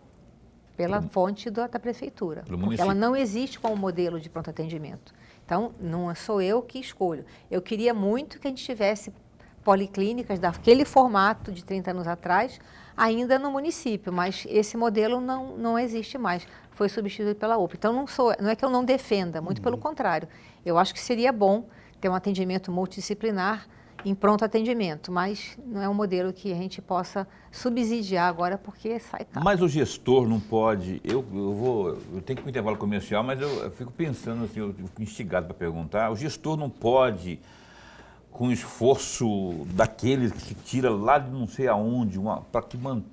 pela fonte da prefeitura, porque ela não existe como modelo de pronto atendimento. Então não sou eu que escolho. Eu queria muito que a gente tivesse policlínicas daquele formato de 30 anos atrás, ainda no município, mas esse modelo não existe mais, foi substituído pela UPA. Então não é que eu não defenda, muito pelo contrário. Eu acho que seria bom ter um atendimento multidisciplinar em pronto atendimento, mas não é um modelo que a gente possa subsidiar agora porque sai caro. Mas o gestor não pode, eu tenho que ir para o intervalo comercial, mas eu fico pensando assim, eu fico instigado para perguntar, o gestor não pode, com esforço daquele que se tira lá de não sei aonde,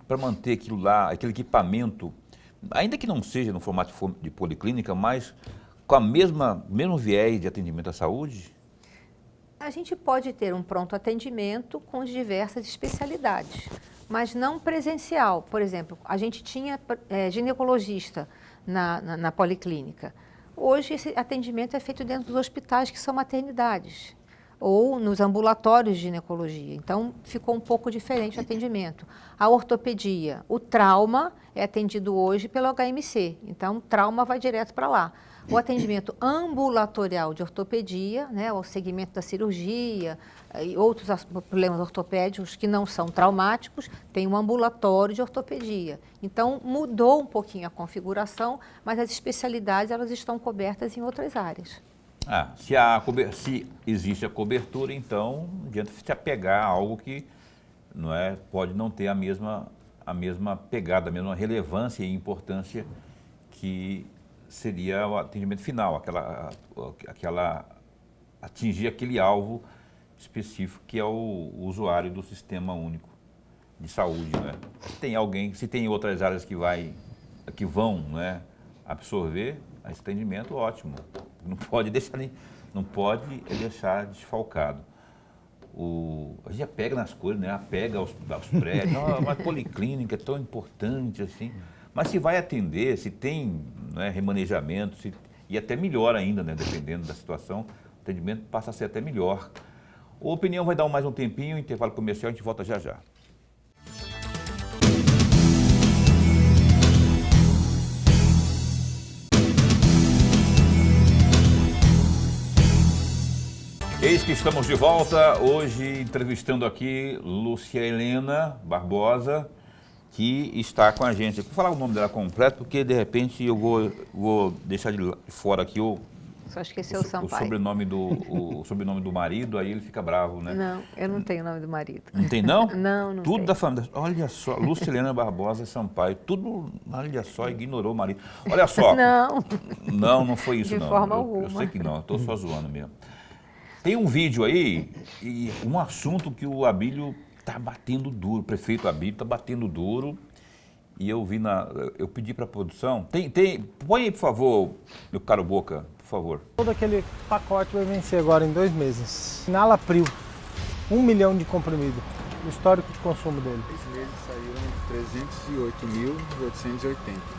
para manter aquilo lá, aquele equipamento, ainda que não seja no formato de policlínica, mas com a mesmo viés de atendimento à saúde? A gente pode ter um pronto atendimento com as diversas especialidades, mas não presencial. Por exemplo, a gente tinha ginecologista na policlínica. Hoje esse atendimento é feito dentro dos hospitais que são maternidades, ou nos ambulatórios de ginecologia. Então, ficou um pouco diferente o atendimento. A ortopedia, o trauma é atendido hoje pelo HMC, então o trauma vai direto para lá. O atendimento ambulatorial de ortopedia, né, o segmento da cirurgia e outros problemas ortopédicos que não são traumáticos, tem um ambulatório de ortopedia. Então, mudou um pouquinho a configuração, mas as especialidades elas estão cobertas em outras áreas. Se existe a cobertura, então não adianta se apegar a algo que não é, pode não ter a mesma pegada, a mesma relevância e importância que seria o atendimento final, atingir aquele alvo específico que é o usuário do Sistema Único de Saúde, né? Se tem outras áreas que vão, né, absorver esse atendimento, ótimo. Não pode deixar desfalcado. A gente apega nas coisas, né? Apega aos prédios. Uma policlínica é tão importante assim. Mas se vai atender, se tem, né, remanejamento, e até melhor ainda, né, dependendo da situação, o atendimento passa a ser até melhor. A Opinião vai dar mais um tempinho, intervalo comercial, a gente volta já já. Eis que estamos de volta, hoje entrevistando aqui Lúcia Helena Barbosa, que está com a gente. Vou falar o nome dela completo, porque de repente eu vou deixar de fora aqui Só esqueceu o Sampaio. o sobrenome do marido, aí ele fica bravo, né? Não, eu não tenho o nome do marido. Não tem, não? Não Tudo tem. da família. Olha só, Lúcia Helena Barbosa Sampaio, tudo, olha só, ignorou o marido. Olha só. Não foi isso, de não. forma alguma. Eu sei que não, eu estou só zoando mesmo. Tem um vídeo aí, e um assunto que o Abílio está batendo duro, o prefeito Abílio está batendo duro, e eu pedi para a produção, põe aí, por favor, meu caro Boca, por favor. Todo aquele pacote vai vencer agora em 2 meses. Enalapril, 1 milhão de comprimido, o histórico de consumo dele. 6 meses saíram 308.880.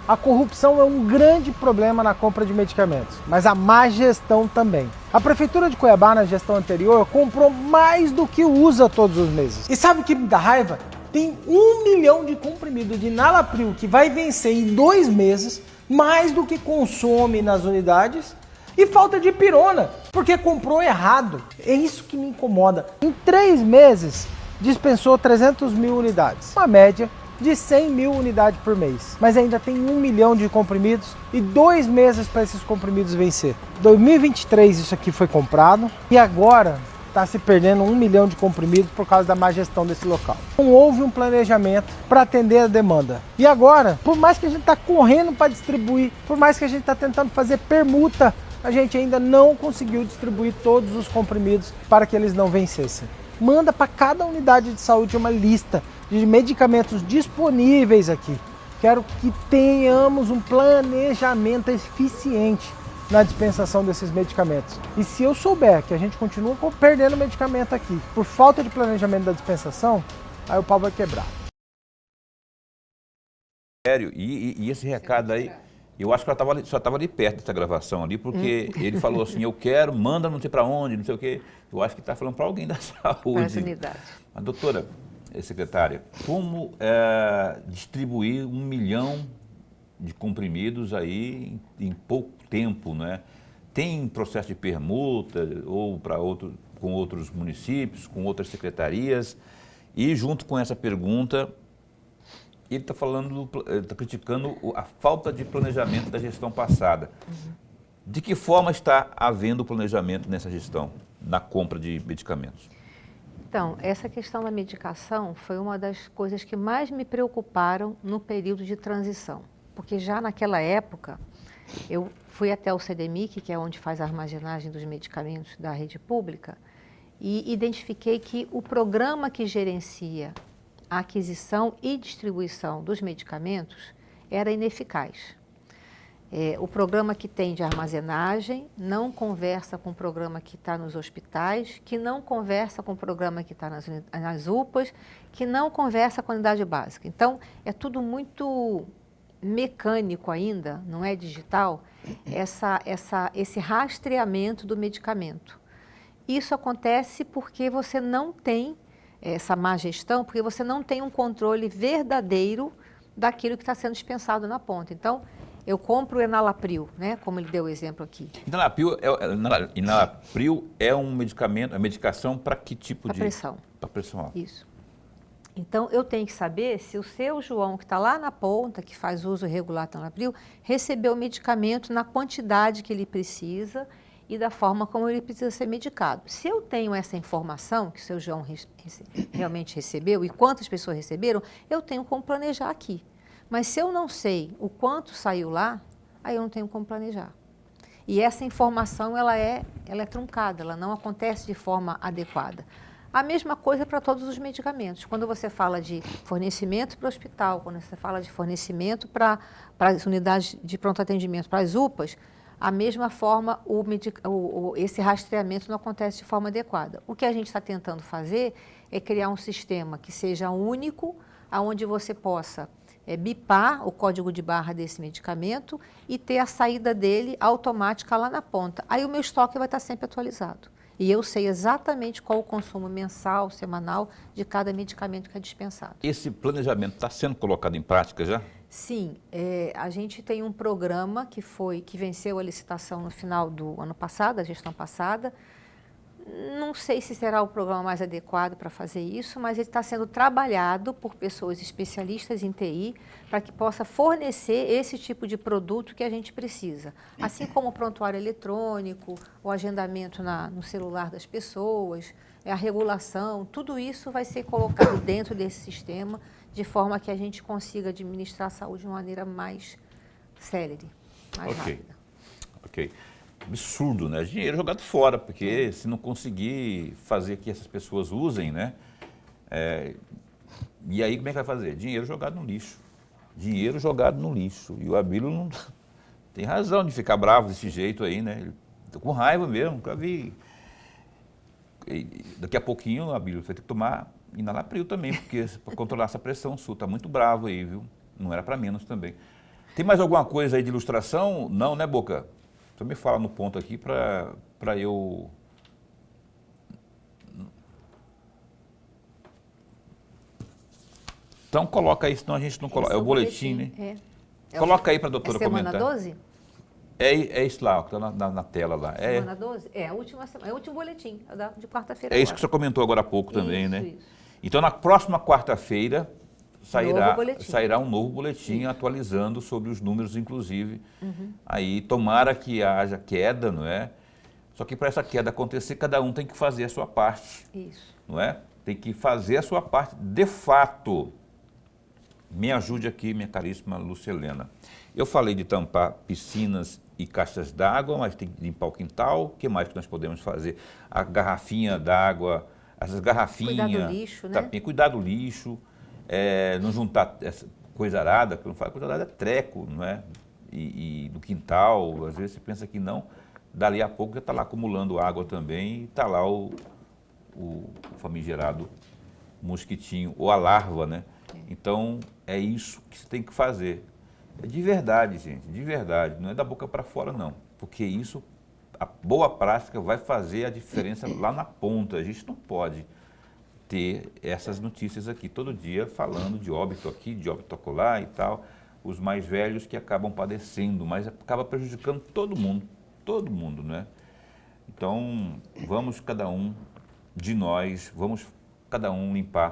A corrupção é um grande problema na compra de medicamentos, mas a má gestão também. A Prefeitura de Cuiabá, na gestão anterior, comprou mais do que usa todos os meses. E sabe o que me dá raiva? Tem 1 milhão de comprimido de Enalapril que vai vencer em 2 meses, mais do que consome nas unidades, e falta de pirona, porque comprou errado. É isso que me incomoda. Em 3 meses, dispensou 300 mil unidades, uma média de 100 mil unidades por mês. Mas ainda tem 1 milhão de comprimidos e 2 meses para esses comprimidos vencer. 2023 isso aqui foi comprado e agora está se perdendo 1 milhão de comprimidos por causa da má gestão desse local. Não houve um planejamento para atender a demanda. E agora, por mais que a gente está correndo para distribuir, por mais que a gente está tentando fazer permuta, a gente ainda não conseguiu distribuir todos os comprimidos para que eles não vencessem. Manda para cada unidade de saúde uma lista de medicamentos disponíveis aqui. Quero que tenhamos um planejamento eficiente na dispensação desses medicamentos. E se eu souber que a gente continua perdendo medicamento aqui por falta de planejamento da dispensação, aí o pau vai quebrar. Sério, e esse recado aí, eu acho que ela só estava ali perto dessa gravação ali, porque ele falou assim, eu quero, manda não sei para onde, não sei o quê. Eu acho que está falando para alguém da saúde. Para as unidades. Mas, doutora, secretária, como distribuir 1 milhão de comprimidos aí em pouco tempo, né? Tem processo de permuta ou com outros municípios, com outras secretarias? E junto com essa pergunta, ele está criticando a falta de planejamento da gestão passada. De que forma está havendo planejamento nessa gestão, na compra de medicamentos? Então, essa questão da medicação foi uma das coisas que mais me preocuparam no período de transição. Porque já naquela época, eu fui até o CDMIC, que é onde faz a armazenagem dos medicamentos da rede pública, e identifiquei que o programa que gerencia a aquisição e distribuição dos medicamentos era ineficaz. O programa que tem de armazenagem não conversa com o programa que está nos hospitais, que não conversa com o programa que está nas UPAs, que não conversa com a unidade básica. Então, é tudo muito mecânico ainda, não é digital, esse rastreamento do medicamento. Isso acontece porque você não tem essa má gestão, porque você não tem um controle verdadeiro daquilo que está sendo dispensado na ponta. Então, eu compro o Enalapril, né, como ele deu o exemplo aqui. Enalapril é um medicamento, a medicação para que tipo de... Pressão. Para pressão. Isso. Então, eu tenho que saber se o seu João, que está lá na ponta, que faz uso regular do Enalapril, recebeu o medicamento na quantidade que ele precisa e da forma como ele precisa ser medicado. Se eu tenho essa informação, que o seu João realmente recebeu e quantas pessoas receberam, eu tenho como planejar aqui. Mas se eu não sei o quanto saiu lá, aí eu não tenho como planejar. E essa informação, ela é truncada, ela não acontece de forma adequada. A mesma coisa para todos os medicamentos. Quando você fala de fornecimento para o hospital, quando você fala de fornecimento para as unidades de pronto atendimento, para as UPAs, a mesma forma, esse rastreamento não acontece de forma adequada. O que a gente está tentando fazer é criar um sistema que seja único, onde você possa bipar o código de barra desse medicamento e ter a saída dele automática lá na ponta. Aí o meu estoque vai estar sempre atualizado. E eu sei exatamente qual o consumo mensal, semanal, de cada medicamento que é dispensado. Esse planejamento está sendo colocado em prática já? Sim, a gente tem um programa que venceu a licitação no final do ano passado, a gestão passada. Não sei se será o programa mais adequado para fazer isso, mas ele está sendo trabalhado por pessoas especialistas em TI para que possa fornecer esse tipo de produto que a gente precisa. Assim como o prontuário eletrônico, o agendamento no celular das pessoas, a regulação, tudo isso vai ser colocado dentro desse sistema de forma que a gente consiga administrar a saúde de uma maneira mais célere, mais rápida. Ok. Absurdo, né? Dinheiro jogado fora, porque se não conseguir fazer que essas pessoas usem, né? E aí como é que vai fazer? Dinheiro jogado no lixo. Dinheiro jogado no lixo. E o Abílio não tem razão de ficar bravo desse jeito aí, né? Tô com raiva mesmo, nunca vi. E daqui a pouquinho o Abílio vai ter que tomar enalapril também, porque para controlar essa pressão sua, tá muito bravo aí, viu? Não era para menos também. Tem mais alguma coisa aí de ilustração? Não, né, Boca? Só me fala no ponto aqui para eu... Então coloca aí, senão a gente não coloca. É o boletim, né? Coloca aí para a doutora comentar. Semana 12? É isso lá, que está na tela lá. Semana 12? A última semana, é o último boletim, de quarta-feira. É isso que você comentou agora há pouco também, né? Isso. Então na próxima quarta-feira sairá um novo boletim atualizando sobre os números, inclusive. Aí tomara que haja queda, não é? Só que para essa queda acontecer, cada um tem que fazer a sua parte. Isso. Não é? Tem que fazer a sua parte de fato. Me ajude aqui, minha caríssima Lucelena. Eu falei de tampar piscinas e caixas d'água, mas tem que limpar o quintal. O que mais que nós podemos fazer? A garrafinha d'água, essas garrafinhas... Cuidar do lixo, né? Cuidar do lixo. Não juntar essa coisa arada, que eu não falo, coisa arada é treco, não é? E no quintal, às vezes você pensa que não, dali a pouco já está lá acumulando água também e está lá o famigerado mosquitinho, ou a larva, né? Então, é isso que você tem que fazer. É de verdade, gente, de verdade, não é da boca para fora, não, porque isso, a boa prática vai fazer a diferença lá na ponta. A gente não pode ter essas notícias aqui todo dia falando de óbito aqui, de óbito acolá e tal, os mais velhos que acabam padecendo, mas acaba prejudicando todo mundo, né? Então, vamos cada um de nós, vamos cada um limpar a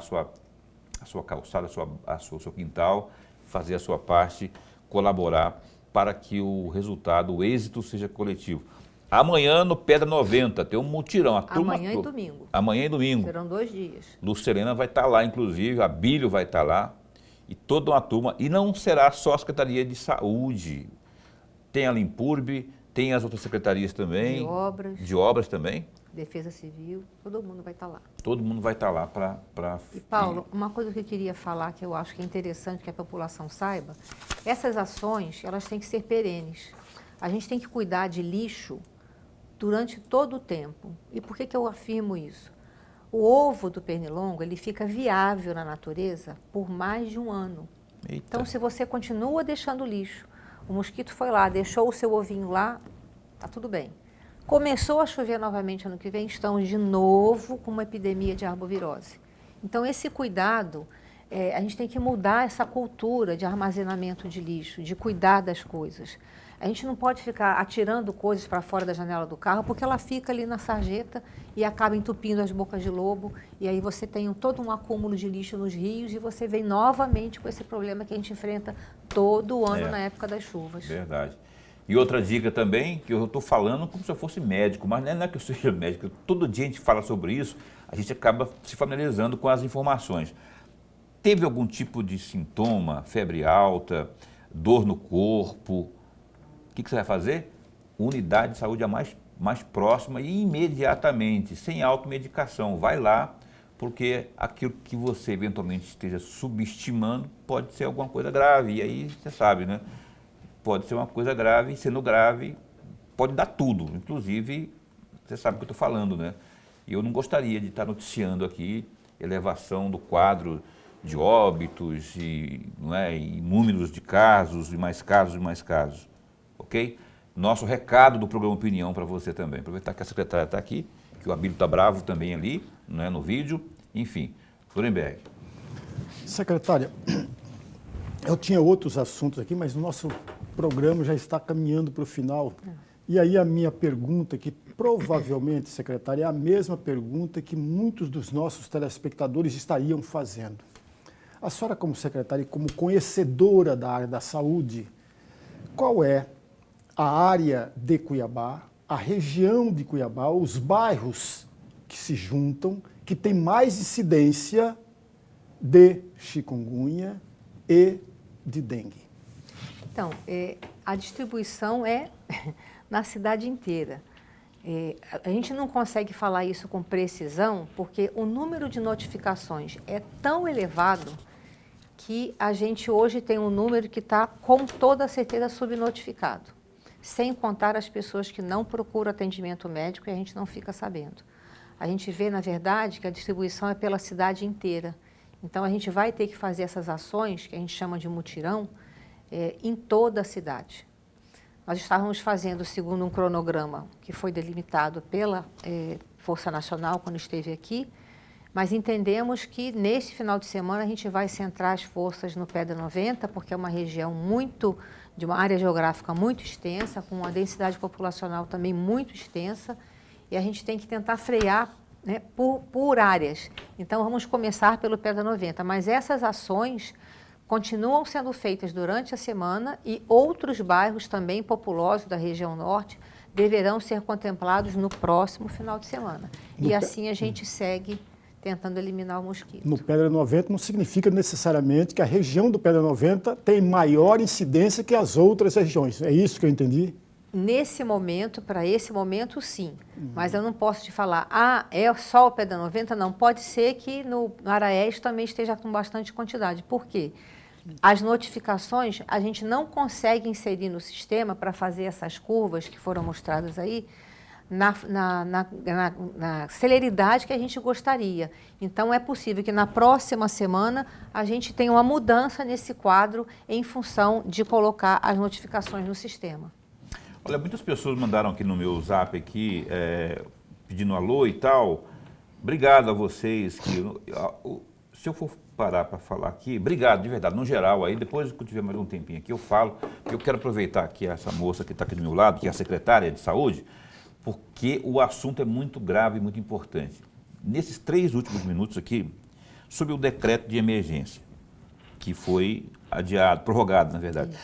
sua calçada, o seu quintal, fazer a sua parte, colaborar para que o resultado, o êxito seja coletivo. Amanhã no Pedra 90 tem um mutirão. Amanhã e domingo. Amanhã e domingo. Serão 2 dias. Lucelena vai estar lá, inclusive, a Abílio vai estar lá, e toda uma turma. E não será só a Secretaria de Saúde. Tem a Limpurb, tem as outras secretarias também. De obras. De obras também. Defesa Civil, todo mundo vai estar lá. Todo mundo vai estar lá para... E, Paulo, uma coisa que eu queria falar, que eu acho que é interessante que a população saiba, essas ações, elas têm que ser perenes. A gente tem que cuidar de lixo durante todo o tempo. E por que eu afirmo isso? O ovo do pernilongo, ele fica viável na natureza por mais de um ano. Eita. Então, se você continua deixando lixo, o mosquito foi lá, deixou o seu ovinho lá, tá tudo bem. Começou a chover novamente ano que vem, estamos de novo com uma epidemia de arbovirose. Então, esse cuidado, a gente tem que mudar essa cultura de armazenamento de lixo, de cuidar das coisas. A gente não pode ficar atirando coisas para fora da janela do carro, porque ela fica ali na sarjeta e acaba entupindo as bocas de lobo, e aí você tem todo um acúmulo de lixo nos rios e você vem novamente com esse problema que a gente enfrenta todo ano na época das chuvas. Verdade. E outra dica também, que eu estou falando como se eu fosse médico, mas não é que eu seja médico, todo dia a gente fala sobre isso, a gente acaba se familiarizando com as informações. Teve algum tipo de sintoma, febre alta, dor no corpo, o que você vai fazer? Unidade de saúde a mais próxima e imediatamente, sem automedicação. Vai lá, porque aquilo que você eventualmente esteja subestimando pode ser alguma coisa grave. E aí você sabe, né? Pode ser uma coisa grave, sendo grave, pode dar tudo. Inclusive, você sabe o que eu estou falando, né? E eu não gostaria de estar noticiando aqui elevação do quadro de óbitos e números de casos, e mais casos, e mais casos. Ok? Nosso recado do programa Opinião para você também. Aproveitar que a secretária está aqui, que o Abílio está bravo também ali, né, no vídeo. Enfim, Nuremberg. Secretária, eu tinha outros assuntos aqui, mas o nosso programa já está caminhando para o final. E aí a minha pergunta, que provavelmente, secretária, é a mesma pergunta que muitos dos nossos telespectadores estariam fazendo. A senhora, como secretária e como conhecedora da área da saúde, qual é a área de Cuiabá, a região de Cuiabá, os bairros que se juntam, que tem mais incidência de chikungunya e de dengue? Então, a distribuição é na cidade inteira. A gente não consegue falar isso com precisão, porque o número de notificações é tão elevado que a gente hoje tem um número que está, com toda certeza, subnotificado. Sem contar as pessoas que não procuram atendimento médico e a gente não fica sabendo. A gente vê, na verdade, que a distribuição é pela cidade inteira. Então, a gente vai ter que fazer essas ações, que a gente chama de mutirão, em toda a cidade. Nós estávamos fazendo, segundo um cronograma que foi delimitado pela Força Nacional quando esteve aqui, mas entendemos que nesse final de semana a gente vai centrar as forças no Pedra 90, porque é uma região de uma área geográfica muito extensa, com uma densidade populacional também muito extensa, e a gente tem que tentar frear, né, por áreas. Então, vamos começar pelo Pedra 90, mas essas ações continuam sendo feitas durante a semana e outros bairros também populosos da região norte deverão ser contemplados no próximo final de semana. E assim a gente segue tentando eliminar o mosquito. No Pedra 90 não significa necessariamente que a região do Pedra 90 tem maior incidência que as outras regiões. É isso que eu entendi? Nesse momento, para esse momento, sim. Mas eu não posso te falar, é só o Pedra 90? Não, pode ser que no Araés também esteja com bastante quantidade. Por quê? As notificações, a gente não consegue inserir no sistema para fazer essas curvas que foram mostradas aí, na celeridade que a gente gostaria. Então, é possível que na próxima semana a gente tenha uma mudança nesse quadro em função de colocar as notificações no sistema. Olha, muitas pessoas mandaram aqui no meu zap aqui, pedindo alô e tal. Obrigado a vocês. Se eu for parar para falar aqui, obrigado, de verdade, no geral, aí depois que eu tiver mais um tempinho aqui eu falo, porque eu quero aproveitar aqui essa moça que está aqui do meu lado, que é a secretária de saúde, porque o assunto é muito grave e muito importante. Nesses 3 últimos minutos aqui, sobre o decreto de emergência, que foi adiado, prorrogado, na verdade.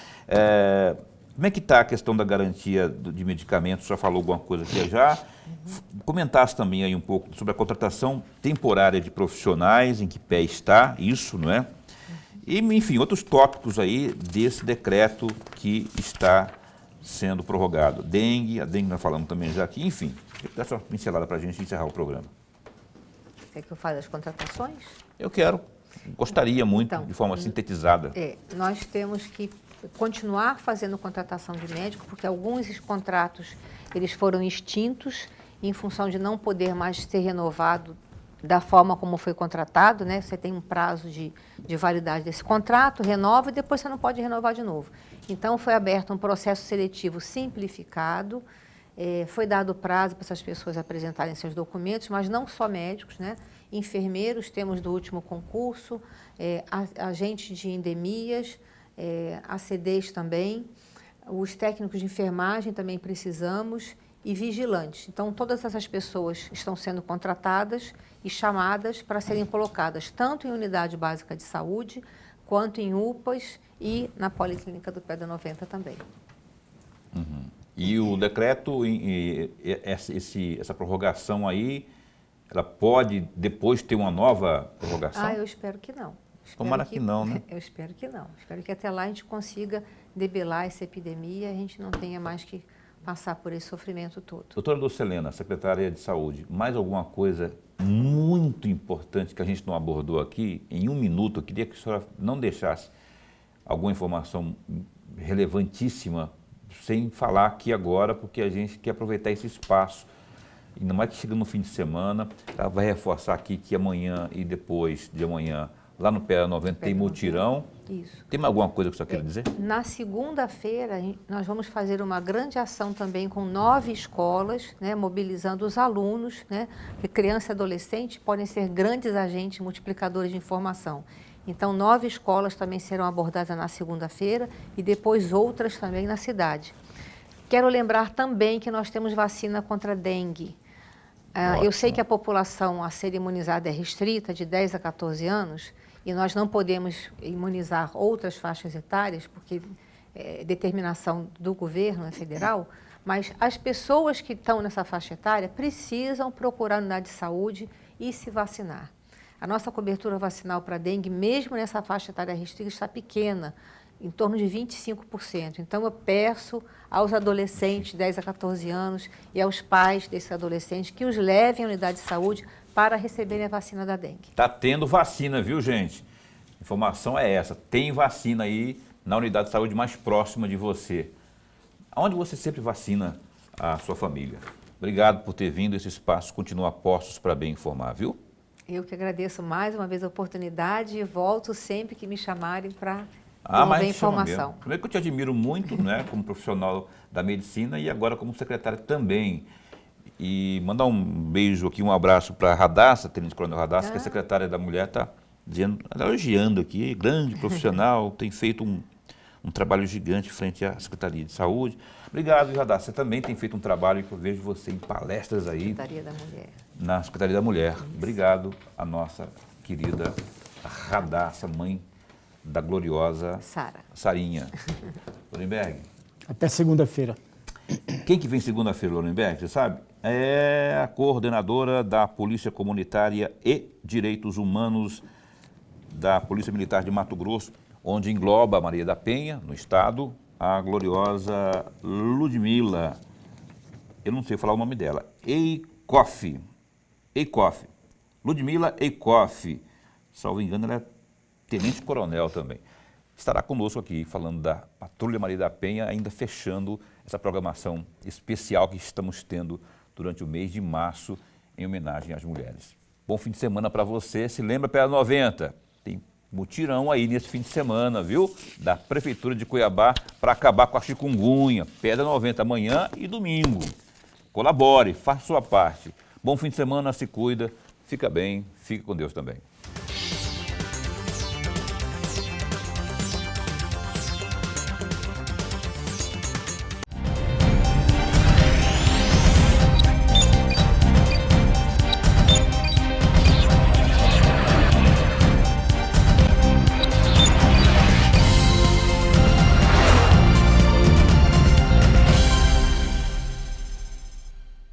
Como é que está a questão da garantia de medicamentos? Já falou alguma coisa aqui já? Comentasse também aí um pouco sobre a contratação temporária de profissionais, em que pé está isso, não é? E, enfim, outros tópicos aí desse decreto que está sendo prorrogado. A dengue nós falamos também já aqui, enfim. Dá só uma pincelada para a gente encerrar o programa. Quer que eu faça as contratações? Eu quero, gostaria muito, então, de forma sintetizada. Nós temos que continuar fazendo contratação de médico, porque alguns contratos eles foram extintos em função de não poder mais ser renovado da forma como foi contratado, né? Você tem um prazo de validade desse contrato, renova e depois você não pode renovar de novo. Então, foi aberto um processo seletivo simplificado, foi dado prazo para essas pessoas apresentarem seus documentos, mas não só médicos, né? Enfermeiros, temos do último concurso, agentes de endemias, ACDs também, os técnicos de enfermagem também precisamos e vigilantes. Então, todas essas pessoas estão sendo contratadas e chamadas para serem colocadas tanto em unidade básica de saúde, quanto em UPAs e na Policlínica do Pedra 90 também. E o decreto, essa prorrogação aí, ela pode depois ter uma nova prorrogação? Ah, eu espero que não. Tomara que não, né? Eu espero que não. Espero que até lá a gente consiga debelar essa epidemia e a gente não tenha mais que passar por esse sofrimento todo. Doutora Dulcelena, secretária de Saúde, mais alguma coisa muito importante que a gente não abordou aqui? Em um minuto, eu queria que a senhora não deixasse alguma informação relevantíssima sem falar aqui agora, porque a gente quer aproveitar esse espaço. Ainda mais que chega no fim de semana, ela vai reforçar aqui que amanhã e depois de amanhã, lá no PEA 90 tem mutirão. Isso. Tem mais alguma coisa que você quer dizer? Na segunda-feira, nós vamos fazer uma grande ação também com 9 escolas, né, mobilizando os alunos, né, porque criança e adolescente podem ser grandes agentes multiplicadores de informação. Então, 9 escolas também serão abordadas na segunda-feira e depois outras também na cidade. Quero lembrar também que nós temos vacina contra a dengue. Eu sei que a população a ser imunizada é restrita, de 10 a 14 anos, e nós não podemos imunizar outras faixas etárias, porque é determinação do governo federal, mas as pessoas que estão nessa faixa etária precisam procurar a unidade de saúde e se vacinar. A nossa cobertura vacinal para dengue, mesmo nessa faixa etária restrita, está pequena, em torno de 25%. Então, eu peço aos adolescentes, 10 a 14 anos, e aos pais desses adolescentes, que os levem à unidade de saúde para receberem a vacina da dengue. Está tendo vacina, viu, gente? Informação é essa. Tem vacina aí na unidade de saúde mais próxima de você. Onde você sempre vacina a sua família. Obrigado por ter vindo. Esse espaço continua a postos para bem informar, viu? Eu que agradeço mais uma vez a oportunidade e volto sempre que me chamarem para mas informação. Primeiro que eu te admiro muito, né, como profissional da medicina e agora como secretária também. E mandar um beijo aqui, um abraço para a Radassa, Tenente Coronel Radassa, que é secretária da Mulher, está elogiando aqui, grande profissional, tem feito um trabalho gigante frente à Secretaria de Saúde. Obrigado, Radassa. Você também tem feito um trabalho que eu vejo você em palestras aí. Secretaria da Mulher. Na Secretaria da Mulher. Obrigado a nossa querida Radassa, mãe da gloriosa Sarinha. Lorenberg. Até segunda-feira. Quem que vem segunda-feira, Lorenberg, você sabe? É a coordenadora da Polícia Comunitária e Direitos Humanos da Polícia Militar de Mato Grosso, onde engloba a Maria da Penha, no estado, a gloriosa Ludmila, eu não sei falar o nome dela, Eikoff, Ludmila Eikoff, salvo engano, ela é tenente-coronel também. Estará conosco aqui falando da Patrulha Maria da Penha, ainda fechando essa programação especial que estamos tendo durante o mês de março em homenagem às mulheres. Bom fim de semana para você. Se lembra, PEA 90, tem mutirão aí nesse fim de semana, viu? Da Prefeitura de Cuiabá para acabar com a chikungunya. PEA 90 amanhã e domingo. Colabore, faça sua parte. Bom fim de semana, se cuida, fica bem, fica com Deus também.